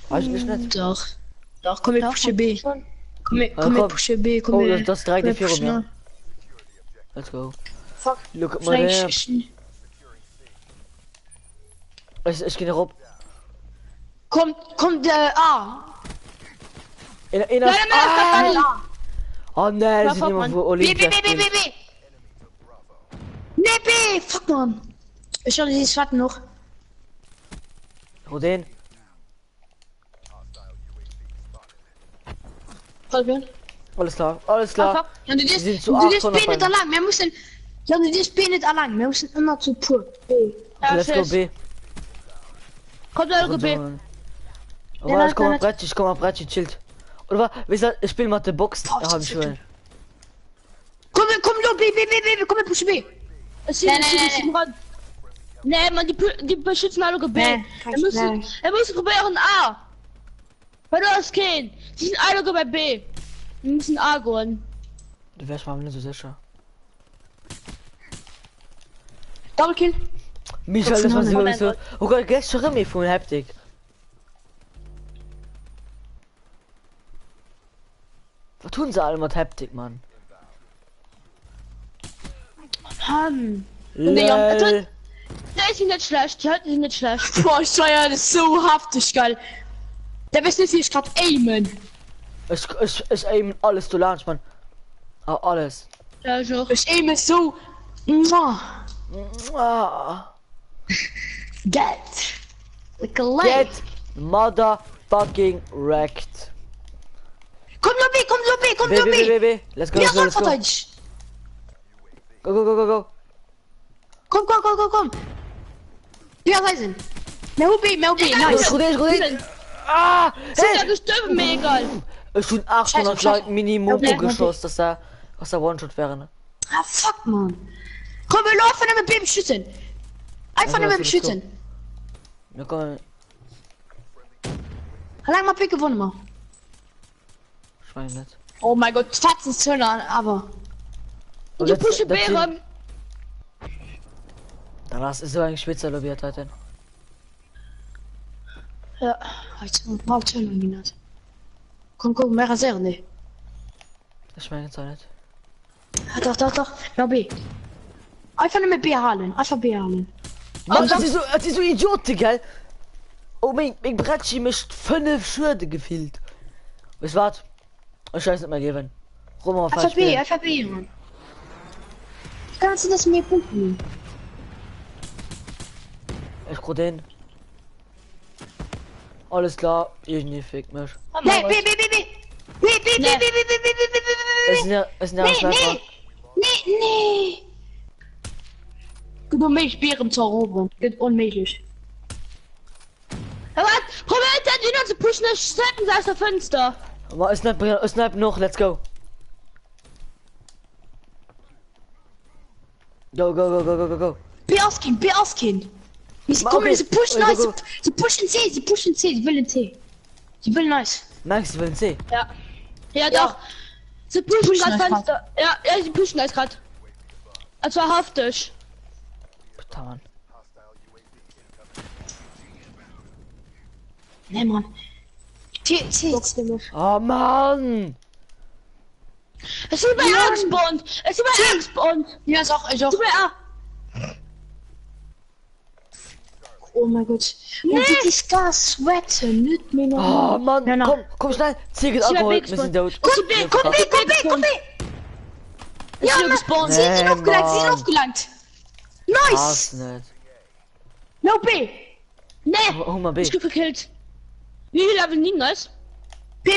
Weiß ich nicht. Doch, komm, ich pushe B. Komm, komm. ich pushe B, komm, Oh, das 3 komm, D 4 pushe ja. noch. Let's go. Fuck, Look at my damn. vielleicht. Ich geh rauf. Kommt der A. In Nein, nein, A. Oh ne, Ja, sind fuck, immer Mann. wo B. Olympia. Ne, B. Fuck, man. Ich hatte dieses Schatten noch. Wo den? Alles klar, alles klar. Ja, du Die bist sind zu B 800 nicht allein. Wir müssen. Ja, du bist B nicht allein. Wir müssen immer zu pur. B. Ja, Let's go tschüss. B. Kommt der LGB. Oh, ich komm auf Brettsch, chillt. Oder wie gesagt, ich spiele mal die Box. Boah, Ja, hab ich das ist schon. Komm, Lo, B, komm, push B. Es Nee, sind ran. Nee, man, die beschützen alle B. Nee, Er muss probieren A. Weil du hast keinen. Die sind alle bei B. Wir müssen A gehen. Du wärst mal nicht so sicher. Double Kill. Michael, das war so. Moment. So. Oh Gott, gestern schon mir von Haptik. Was tun sie alle mit Haptik, Mann? Nee, Lol. Der ist nicht schlecht. Die halten sie nicht schlecht. Boah, ich feier das so haftig geil. Der weiß nicht, wie ich grad aimen. Ich aim alles zu launch, Mann. Oh, alles. Ja, so. Ich aime so. Mwah. Ah. Get. Like a leg. Get motherfucking wrecked. Komm, Lo, B. B. Let's go, Ja, let's go, sag let's go. verteidigt. Go. Komm. Ja, Reisen. Mehr B, nice. Gut. Ah! Ja, gestorben, mir egal. Ich tun 800 Scheiße. Leuten Minimum Okay. geschossen, dass er One-Shot wäre. Ne? Ah, fuck, man. Komm, wir laufen mit B beschützen. Einfach nur mit let's go. beschützen. Ja, komm, Lang mal Pick gewonnen, mal. Schwein nicht. Oh mein Gott, Fatzen Zöller, aber. Und Die das- pushen das B Team- ran. Danach ist so ein Spitzer lobiert heute. Ja. Mal Zöller genannt. Komm, mehr rasieren, ne. Ich meine jetzt auch nicht. Doch. Ja, B. Einfach nur mit B halen. Mann, das ist so Idioten, gell? Oh, mein Brettschi mischt 5 Schürde gefühlt. Was wart? Ich scheiß nicht mehr geben. Roma falsch spielen. Einfach B, Mann. Kannst du das mir punkten? Ich guck den. Alles klar, ich nie fick mich. Nee, B. Ist ein Schleifer. Nee. Du mich Bären zu erobern. Geht unmöglich. Aber probiert dann die zu pushen, das stecken sie aus der Fenster. Aber snipe noch, let's go. Go. B ausgehen. Sie Ma, kommen, okay. sie pushen Go, nice. go. Sie pushen C, sie wollen C. Sie wollen nice. Max, ich will C. Ja. Ja, Ja. doch. Sie pushen pushen gerade das Fenster. Ja, sie pushen das gerade. Also wahrhaftig. Bitte, Mann. Nee, Mann. C. Oh, Mann. Es ist über Axbond. Ja, ist auch. Über A. Oh mein Gott. Und die ist Gas sweaten, nicht mehr noch. Oh, Mann. Ja, na. Komm schnell. Zieh geht Sie war abgeholt. Big Wir sind Spot. tot. Komm, B. Ist Ja, hier na, gespawnt. sie sind Nee, Mann. aufgelangt. Hass Nice. nicht. No B. Nee. Oh, mal B. Ich bin verkillt. Wie viel Level liegen das? B.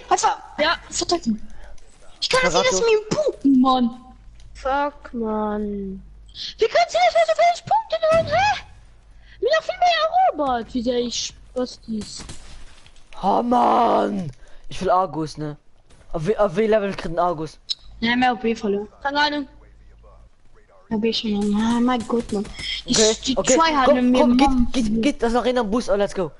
Einfach. Ja. Verteidigen. Ich kann das nicht, Verrato. dass mir punkten, Mann. Fuck, man. Wie kannst du das so viele Punkte holen, hä? Mir noch viel mehr erobert, wie der ich Spastis. Oh, Mann. Ich will Argus, ne? Auf wie Level kriegt ein Argus? Ja, mehr B verloren. Keine Ahnung. Ja, B schon. Ah, mein Gott, Mann. Die Okay, zwei hatten mir. komm, geht das noch in den Bus, oh, let's go.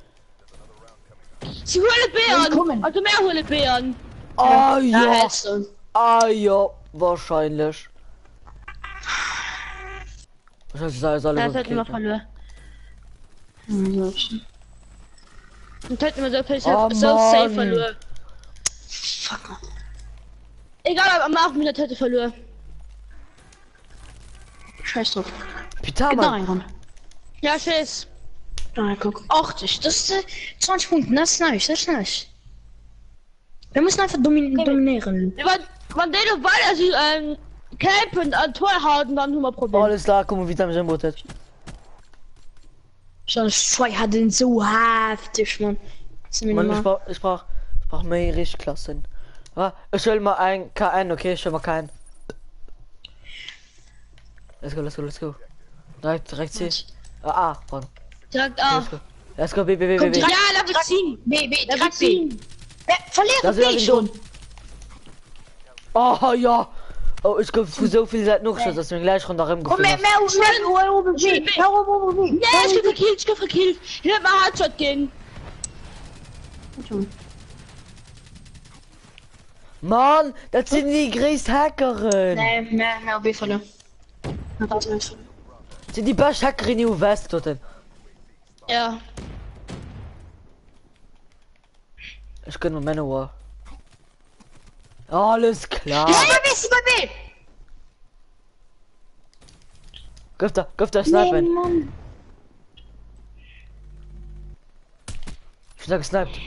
Sie holen B an. Willkommen. Also mehr holen B an. Ah, ja. hältst du. Ah, ja. Wahrscheinlich. Wahrscheinlich sei es alle Das hätten wir gekillt, ne? verloren. Und hätten wir so viel Oh, so safe Mann. verloren. Fuck, Mann. Egal, aber am Abend mit der hätte verloren. Scheiß drauf. Peter, Geht da Mann. rein, Ron. Ja, tschüss. Ah, guck. 80. Das ist 20 Punkte. Das ist nice. Wir müssen einfach dominieren. Wenn der noch weiter sie campen an Tor halten, dann haben wir Probleme. Alles klar, guck mal, wie der mich hat. Schon zwei hat den so heftig, Mann. Mann, ich brauch mehr richtig Klassen. Ja, ich will mal ein K1, okay? Ich will mal keinen. Let's go. Direkt C. Ron. Direkt A. Let's go, B. Kommt direkt, ja, Level 10. B, Level direkt B. 10. Verliere ist ja ich schon. Oh ja. Oh, ich glaube, für so viel Zeit noch schon, dass wir gleich runter Komm, rumgekommen mehr, Ja, ich bin verkillt. Ich will mal Hardshot gehen. Mann, das sind die größten Hackerin. Nee, mehr OB verloren. Das sind die beste Hackerin in West dort. Ja. Ich kann nur Manowar. Alles klar. Ja, bist du bei B? Gifter, snipen. Mann. Ich bin da gesniped.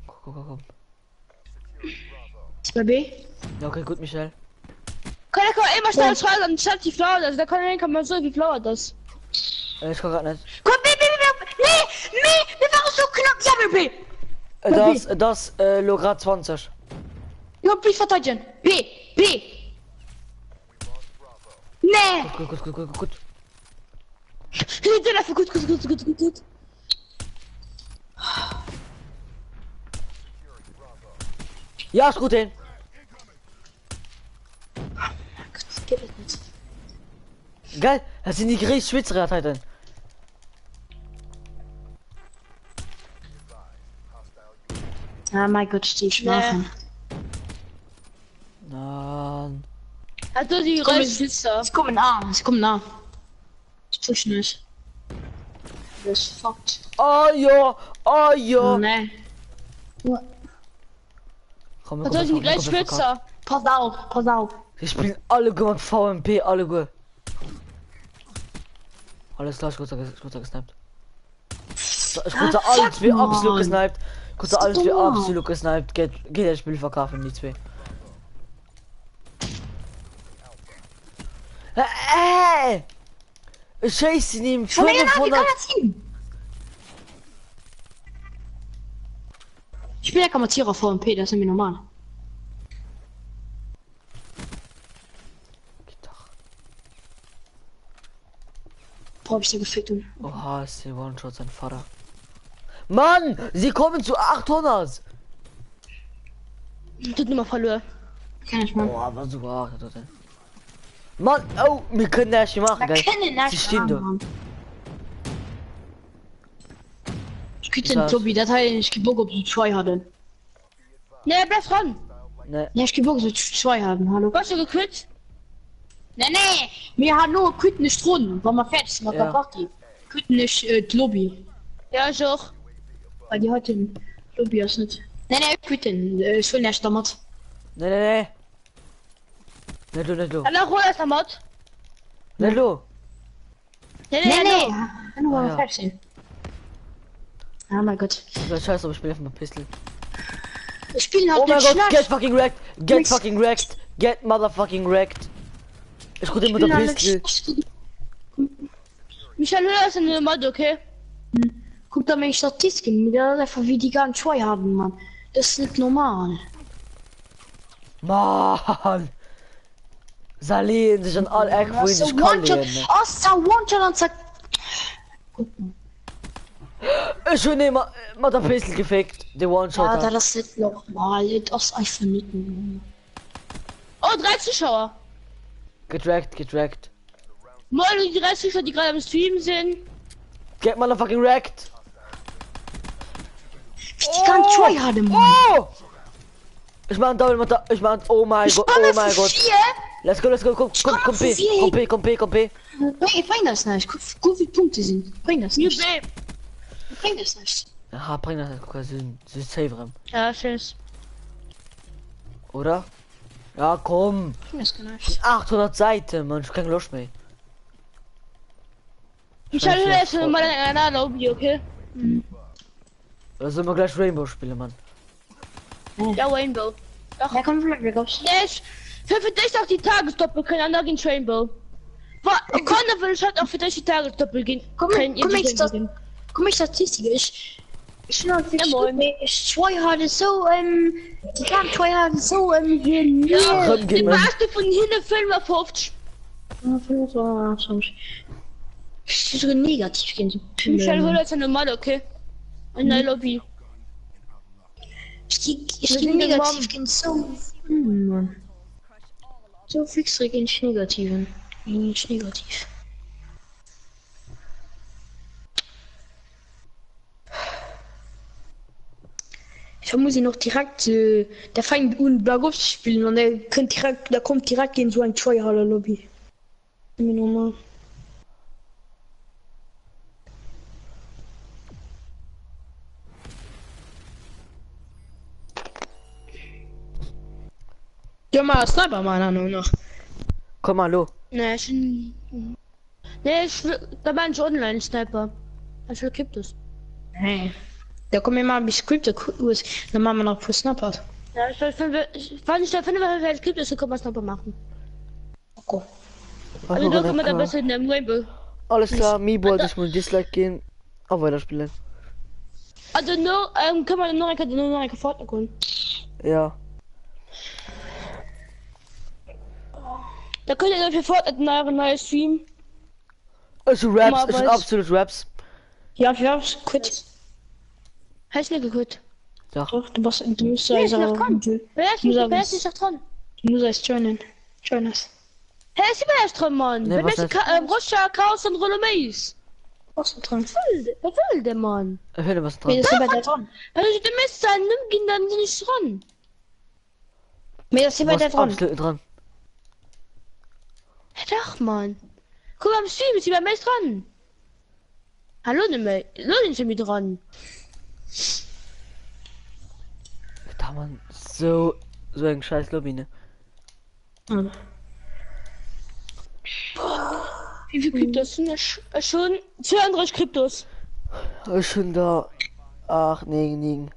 Komm. Ist bei B? Ja, okay, gut, Michel. Kann immer schnell schreiben, dann schreibt die Flower das. Da kann man so wie Flower das. Ich kann grad nicht. Komm, B. Nee, wir waren so knapp. Ja, B. Das, Lograt 20. Ja, B verteidigen. B. Nee. Gut. Den dafür gut. Ja, ist gut hin. Das geht nicht. Geil, das sind die größten Schweizer heute. Ah, mein Gott, die Schwachen. Nein. Also die Röster. Sie kommen nah. Ich push nicht. Das ist fucked. Oh ja. Oh, nee. Komm, Also die gleich Schwitzer. Pass auf. Wir spielen alle gut mit VMP, alle gut. Alles klar, ich wurde gesniped. Ich wurde alles wie absolut gesniped. Ich wurde alles wie absolut gesniped. Geht das Spiel verkaufen, die zwei. Ich scheiße ihm 500. Ich bin ja Kammertierer VMP, das ist mir normal. Boah, hab ich dir gefickt und. Oha, ist der One-Shot sein Vater. Mann, sie kommen zu 800. Tut nur mal verloren. Kann ich mal. Boah, was du auch, Mann, oh, wir können das nicht machen, Wir gell? können das Sie stehen da. Ich könnte den Tobi, das heißt, ich gebe Bock, ob sie 2 hatten. Ne, bleib dran. Ne, Ja, ich gebe Bock, ob sie 2 haben, hallo. Was du gequitscht? Nee, wir haben nur Küten nicht rund, weil wir fertig sind mit der Ja. Party. Küten nicht die Lobby. Ja, ich auch. Weil die heute in Lobby ist nicht. Nee, Küten, ich will nicht damit. ne. Nicht lo. Dann auch hol erst am Mod. Nicht lo. Nee. Dann wollen wir ja. fertig sind. Oh mein Gott. Scheiße, aber ich spiele einfach mal Pistol. Wir spielen halt Oh mein nicht Gott, get schlecht. fucking wrecked. Get fucking wrecked. Get motherfucking wrecked. Ich gucke immer Wir der spielen halt Pistol. nicht schlecht. Michael, hol erst in den Mod, okay? Guck da meine Statistiken, das ist einfach wie die gar nicht 2 haben, Mann. Das ist nicht normal. Mann. Salien sich an all Eck, wo ich So nicht kann One-Shot, leben. One-Shot und zack. Ich bin immer mit der Pistol gefickt. Der One-Shot. Ja, das ist nicht normal. Das ist einfach nicht normal. Oh, 3 Zuschauer. Get wrecked. Moin, die 3 Zuschauer, die gerade am Stream sind. Get motherfucking wrecked. Die gar nicht 2 haben, Mann. Oh! Ich mach ein Double mit der... Ich mach ein... Oh mein Gott, oh mein Gott. Let's go. Komm, P. Bring das nicht. Guck, wie Punkte sind. Bring das New nicht. Babe. Bring das nicht. Aha, bring das. Guck, sie ist safe, Ja, tschüss. oder? Ja, komm. Bring das nicht. 800 Seiten, man, ich kann Lust mehr. Michael, hol erst mal in einer Lobby, okay? Da sollen wir gleich Rainbow spielen, Mann. Ja, Rainbow. Ja, komm, wir raus. Yes. Für dich auch die Tagesdoppel können, andere gegen Rainbow. Connor will halt auch für dich die Tagesdoppel gehen. Komm, ich Statistik. Ich ich 2 hatte so, die kann 2 haben so, hier, Ja, Komm, geh die mal. meiste von hinten Film auf 50. So negativ gehen. Michel holt jetzt normal, okay? In der Lobby. Ich bin negativ gehen so. Mann. So fix gegen negativen. Nicht negativ. Ich muss ich noch direkt der Feind und Blagos spielen und der könnt direkt, da kommt direkt in so ein Tryhaller Lobby. Normal. Ja, mal Sniper meiner Meinung nach. Komm mal, lo. Ne, da war ein Online-Sniper. Also gibt es. Hey. Da kommen immer ein bisschen Scripte aus, dann machen wir noch für Snappers. Ja, wenn ich da finde, was gibt es, dann kann man Sniper machen. Okay. Also da kommen wir dann besser in der Rainbow. Alles klar, Mibo, also ich muss Dislike gehen. Auch weiterspielen. Also nur, können wir noch eine Fortnite holen. Ja. Da könnt ihr dann für Fortnite einen neuen Stream. Also Raps, es sind absolut Raps. Ja, quit. Hast du nicht geguckt? Doch. Doch, du musst Wer ist noch dran? Wer ist nicht noch dran? Du musst erst joinen. Join us. Hä, ist immer erst dran, Mann. Nee, Wer was ist Rocha, Chaos und Rolomeis? Was ist dran? Wer will der Mann? Hör dir was Wer dran. ist bei der dran? Also der Mist sein, nimm ihn dann nicht dran. Wer ist Du bei der warst dran? absolut dran. Hä, doch, Mann. Guck mal, am Stream ist sie beim Mist dran. Hallo, nimm sie mit dran. Da man so ein scheiß Lobby, ne? Mhm. Wie viel Kryptos sind das? Schon 32 Kryptos. Ich schon da. Ach, nee.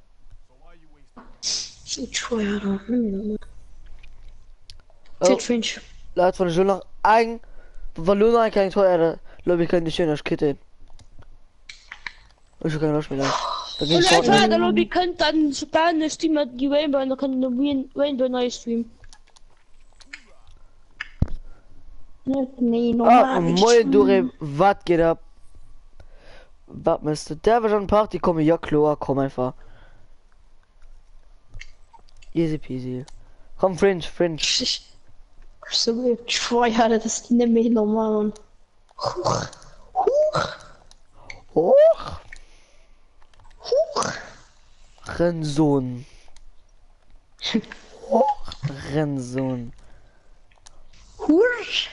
So teuer, da. Oh, Fit Fringe. Leute von der Schule noch ein. Weil nur noch kein teuer Lobby kann nicht schön als Kette. Ich hab keine Lust mehr. Da Und geht's Leute, Fortnite. der Lobby könnt dann sogar eine Streamer die Rainbow und dann kann eine Rainbow neu streamen. Nee, Ah, normal. moin Dore, was geht ab? Was müsste? Der war schon Party, komm, ja klar, komm einfach. Easy peasy. Komm, Fringe. So gut. Tryhard, das ist nicht mehr normal. Hoch! Rennsohn. Rennsohn. Husch.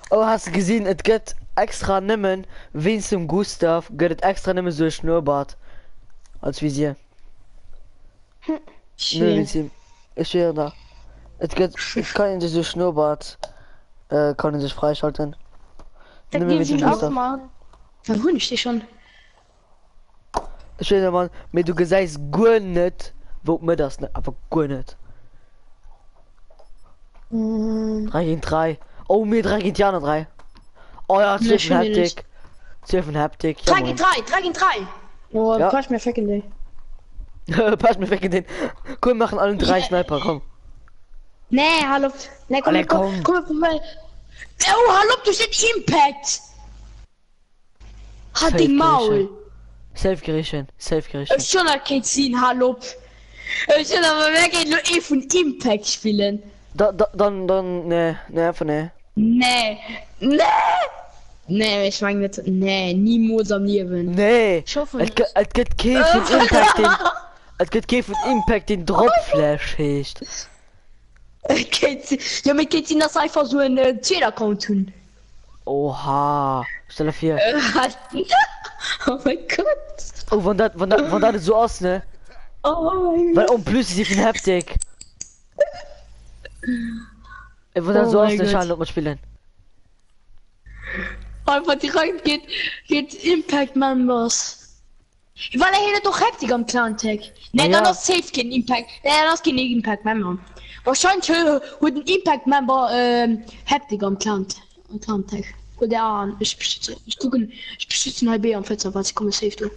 Oh, hast du gesehen, es geht extra nimmen, wenn zum Gustav, geht extra nimmen so ein Schnurrbart. Als Visier. Nö, Vizier. Ich stehe da. Es geht, ich kann in diese Schnurrbart, kann sich freischalten. Da Nimm mir geben sie mit auch Gustav. mal. Dann hol ich dich schon. Ich stehe da, Mann, mit du gesagt gut nicht, wo mir das nicht, aber gut nicht. 3 gegen 3. Oh, mir 3 gegen Jana 3. Oh ja, 12 schön Haptik. 12 Haptik. 3 gegen 3, 3 gegen 3. Oh, Ja. pass mir weg in den. Pass mir weg in den. Komm, wir machen alle 3 Sniper, komm. Nee, hallo. Nee, komm, Alle, komm. komm mal. Oh, hallo, du bist Impact. Hat die Maul. Safe gerichten. Ich schon kein ziehen, hallo. Ich schon aber wer geht nur von Impact spielen? Dann, ne, einfach ne. Nee. Nee, ich meine nicht. Nee, niemals am Leben. Nee. Ich hoffe Es nicht. geht kein von Impact den. Es geht kein von Impact den Dropflash hecht. Ja, mit geht's in das einfach so ein Zähler-Account tun. Oha. Stelle 4. Oh mein Gott. Oh, wann das so aus, ne? Oh mein Weil und plus ist die von Haptik. Wann das Oh so aus, mein ne? Gott. Schauen, mal spielen. Einfach direkt geht Impact Members. Weil er hier doch Haptik am Clan-Tag. Ne, Ja. dann ist safe kein Impact. Ne, das ist kein Impact Member. Wahrscheinlich hat ein Impact Member Haptik am Clan-Tag. Oder an. Ich beschütze ein HB am Fenster, was ich komme safe durch.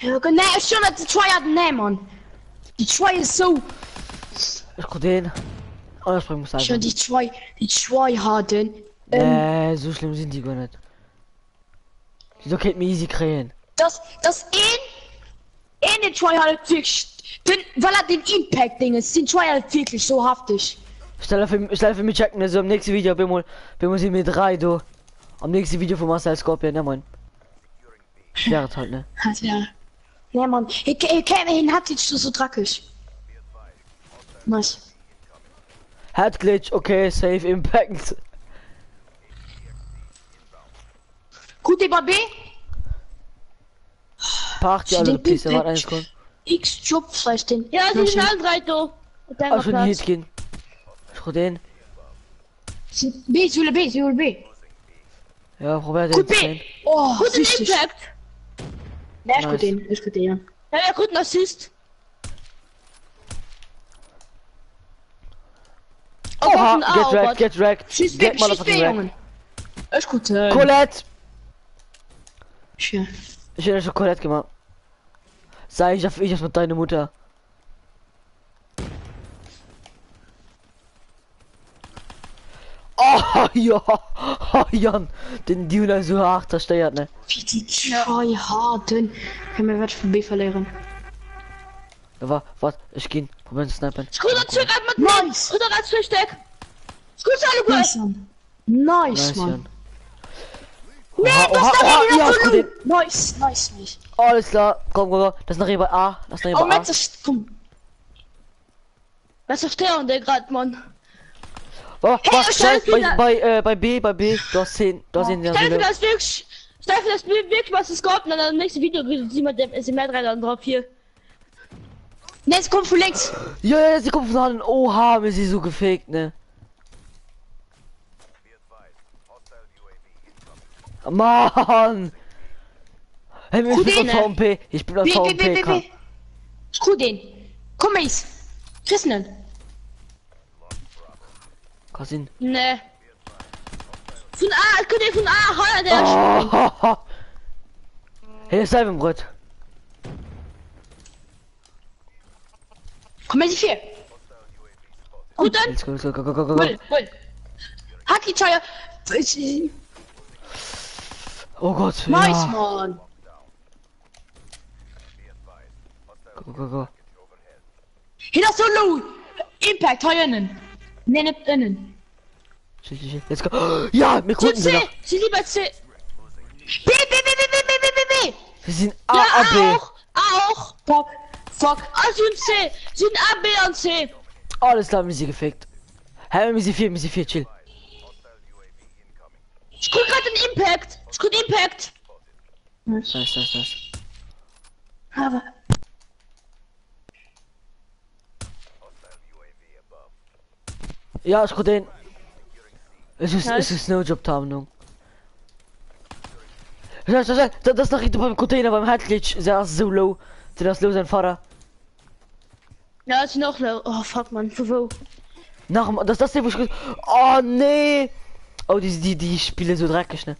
Ja, ne, ist schon die Try hat ne, Mann. Die Try ist so. Ich guck den. Oh, das bringt muss Schon die zwei hatten. So schlimm sind die gar nicht. Wieso könnt mir easy kriegen? Das eine zwei hat wirklich, weil er den Impact-Ding ist, sind zwei halt wirklich so haftig. Stell für mich checken, also am nächsten Video bin wir mit 3 du. Am nächsten Video von Marcel Scorpion, ja moin. Ja, halt, ne? Ja. Ja, Mann. Ich kenne ihn, hat sich so dreckig. Nice. Head Glitch, okay, Safe Impact. Gut, über B. Party alle Den Pisse, warte eine Impact. Sekunde. X-Job vielleicht den. Ja, sie sind alle 3 da. Ah, schon Hit gehen. Ich den. B, Süle B. Ja, probier den Gut, zu B. sehen. Oh, Guten süchtig. Impact. Ja, ist Nice. gut, den. Ist gut, den, ja. Ja, guten Assist. Oha, guten A, get wrecked. Schieß Get B, motherfucking wrecked. Jungen. Ist gut, Colette! Schön. Ich hätte schon Colette gemacht. Sei ich das mit deiner Mutter. Oh ja, oh Jan, den Duna so hart zerstört, ne? Wie die zwei harten. Können wir was von B verlieren? Aber was? Ich geh, probieren zu snipen. Scooter zurück mit Nice. Scooter als Versteck. Scooter alle gut. Nice, Mann. Nice, Nice, Mann. Jan. Nee, Oha, oha, ja, ist gut, den. Nice. Alles klar, komm, das ist noch bei A, das ist noch Oh, bei A. Mensch, das komm. Was ist der und der gerade, Mann? Oh, was? stell wieder- Bei B, du hast 10, du hast 10, ja, Stell dir so das wirklich. Stell dir das wirklich, was es gab. Und dann im nächsten Video sieht man ist mehr 3 dann drauf hier. Nee, es kommt von links. ja, sie kommt von hinten. Oha, mir sie so gefaked, ne? Mann! Hey, ich bin Cousine. auf VMP. Ich bin auf VMP. Komm. Screw den. Komm, Ace. Christen. Cousin. Ne. Von A, könnt ihr von A, Holland, der Oh. Hey, ist im Brett. Komm, Ace 4. Gut dann. Let's go. Bull. Haki Chaya. Oh Gott. Nice, Ja. Mann. Go. Hinter Solo. Impact, hier innen. Nee, nicht innen. Shit. Let's go. Ja, wir Zu konnten sie C. noch. Sie lieber C. B. Wir sind A, Ja, A, B. auch. Fuck. Also in C. Sind A, B und C. Alles klar, wir sind gefickt. Hey, wir sind 4, chill. Ich guck grad den Impact. Nice. Aber. Ja, ich guck den. Es Nice. ist Snowjob-Tarnung. Das ist noch richtig beim Container, beim Headglitch. Der ist so low. Der ist low, sein Vater. Ja, ist noch low. Oh, fuck, man. Wo? Das ist der, wo ich... Oh, nee. Oh, die Spiele so dreckig, ne?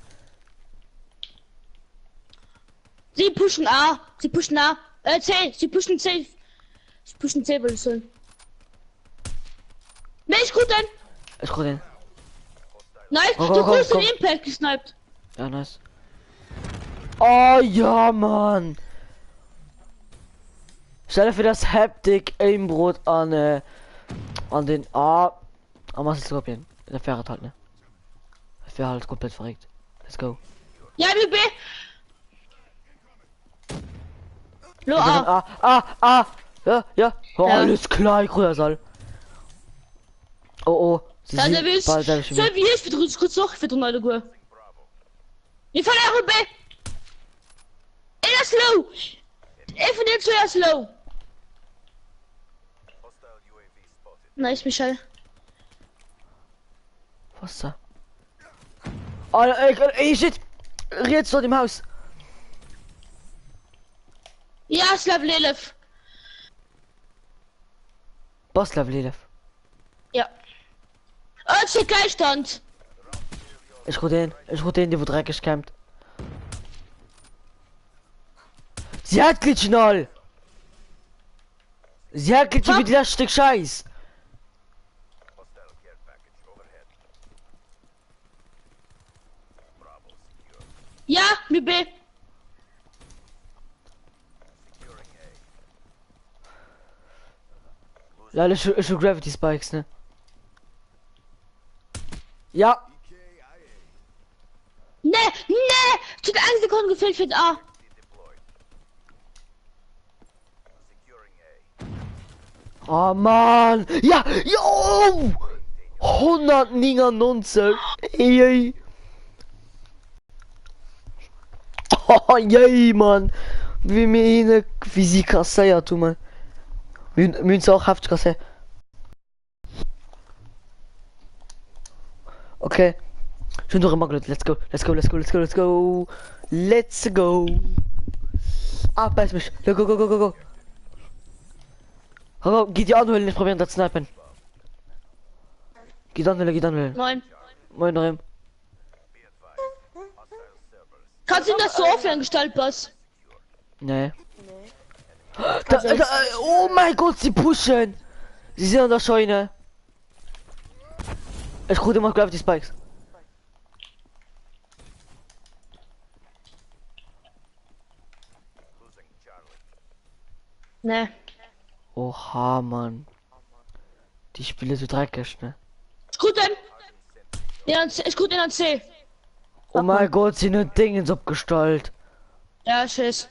Sie pushen A. C. Sie pushen C. Würde ich sagen. Ne, ich gut dann. Ich guck den. Nice. Komm, Du hast den komm. Impact gesniped. Ja, nice. Oh, ja, Mann. Stell für das Haptic Aimbrot an den am Muscle Scorpion. Der fährt halt, ne? Der fährt halt komplett verrückt. Let's go. Ja, B. Lo Wir sind A. Ja. Oh, Ja. alles klar, grüner Saal. Oh. Sie Dann sind erwischt. bald So selber schon wieder. wie ich für kurz noch für drunter gut. Wir verlieren B. Er ist low. Er von den zwei ist low. Nice, Michael. Was da? Oh, ey, shit! Jetzt dort im Haus. Ja, ist Level 11. Boss Level 11. Ja. Oh, ist der Gleichstand. Ich guck den, der wo dreckig kämpft. Sie hat glitschen all. Sie hat glitschen Was? wie das Stück Scheiß. Ja, mit B. Leider schon Gravity Spikes, ne? Ja. Ne, ne! Tut 1 Sekunde gefehlt für A. Oh Mann. Ja. Jo. 199. Ey. Oh yay, Mann. Wie mir eine Physik kassiert, du Mann. Müssen auch Haft kassiert. Okay. Schon doch immer gut. Let's go. Let's go. Let's go. Let's go. Let's go. Let's go. Beiß mich. Go, go, go, go, go, go. Hallo, geht die anholen, nicht probieren, das snipen. Geht anholen, geht anholen. Moin. Moin, Noem. Kannst du das so aufhören, Gestaltboss? Nee. Oh mein Gott, sie pushen. Sie sind an der Scheune. Ich gucke immer Gravity Spikes. Ne. Oha, Mann. Die Spiele so dreckig, ne? Guten. Ja, ich guck den an C. Oh mein Gott, sie nur Dingens abgestaltet. Ja, tschüss.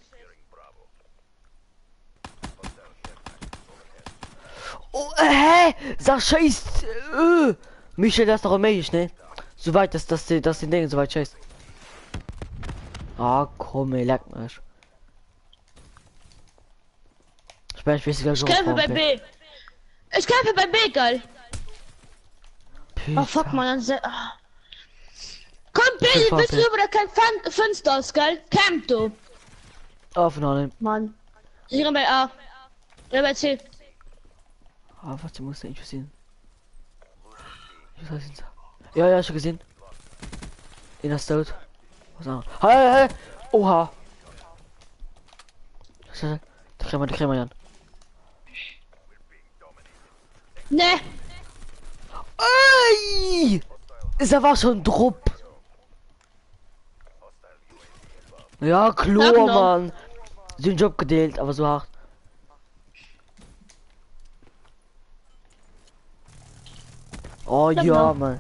Oh, hä? Sag scheiß. Michel, das ist doch mäßig, ne? Soweit, dass die Dinge soweit scheiß. Ah, komm, ey, leck mich. Ich weiß gar nicht, Ich kämpfe bei B. Ich kämpfe bei B, geil. Oh fuck, man. Komm, Billy, bist du über da kein Fenster aus, geil? Camp, du. Aufnehmen. Mann. Ich bin bei A. Oder bei C. Ah, was, du musst nicht sehen. Ja, ja, schon gesehen. In der Stout. Was auch? Hey, hey, oha. Da kriegen wir Jan. Ne. Ey! Ist aber schon Drupp. Ja, klar, Mann. Den Job gedealt, aber so hart. Oh ja, Mann.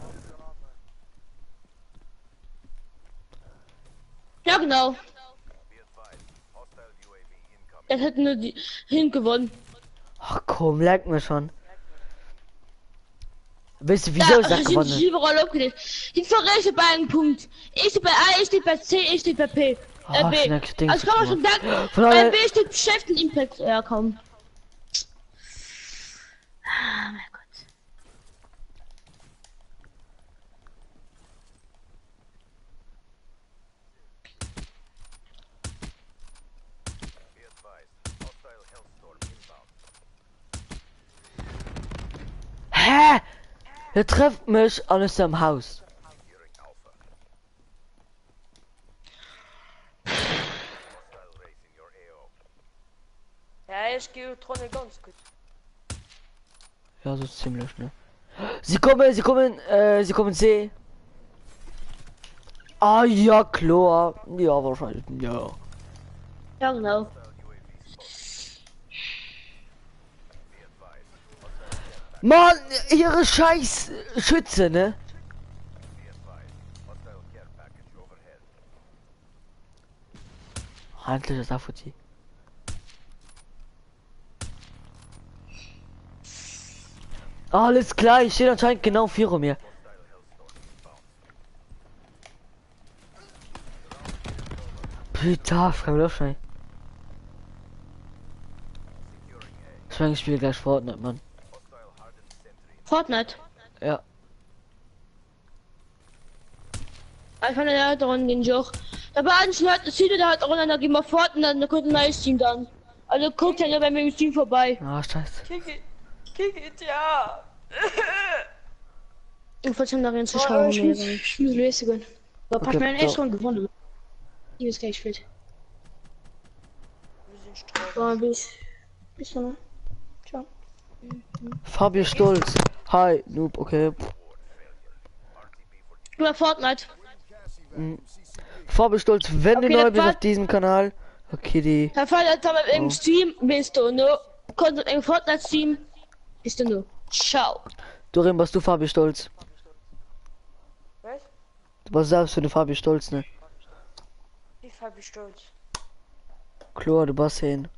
Ja, genau. Das hätten nur die hingewonnen. Ach komm, leck mir schon. Weißt du, wieso ich das gewonnen? Die verrechnet bei einem Punkt. Ich stehe bei A, ich stehe bei C, ich stehe bei P. B. Also kann man schon sagen, bei B steht Beschäftigten Impact. Ja, komm. Ah, mein Gott. Hä? Er trifft mich an seinem Haus. Ja, ich gehe Tronne ganz gut. Ja, so ziemlich, ne? Sie kommen C. Ah ja, klar. Ja, wahrscheinlich, ja. Ja, genau. Mann, ihre scheiß Schütze, ne? Handelt das auf die. Alles klar, ich stehe anscheinend genau 4 um mir. Peter, kann mir doch schon. Ich spiele gleich Fortnite, Mann. Fortnite. Ja. Ich fand ja daran den Joch. Aber anscheinend hat das da hat auch einer immer Fortnite, dann kommt ein neues Team dann. Also guckt ja bei mir im Team vorbei. Ah, scheiße. Kick it, ja. Ich wollte schon darin zu schauen. Ich muss lösen. Aber pass Okay, mir einen echt so. schon gewonnen. Ich ist gleich fit. Wir sind strauß. So, bis dann. Ciao. Fabio Stolz. Hi, Noob, okay. Über Fortnite. Fabi Stolz, wenn Okay, du neu das bist war- auf diesem Kanal. Okay, die. Herr Fall, Alter, mit Oh. im Stream bist du nur. Kommt im Fortnite-Stream bist du nur. Ciao. Dorin, was du Fabi Stolz? Was? Was sagst du, Fabi Stolz, ne? Wie Fabi Stolz? Klar, du bist hin.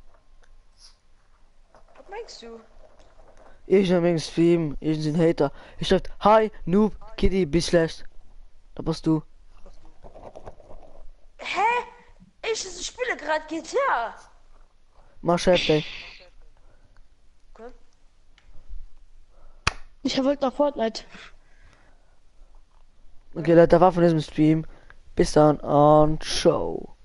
Was meinst du? Ich hab im Stream, ich bin ein Hater. Ich schreibt, hi, Noob, Kitty, bist schlecht. Da bist du. Hä? Ich spiele gerade GTA. Mach Chef, ey. Okay. Ich wollte nach Fortnite. Okay, Leute, das war von diesem Stream. Bis dann und ciao.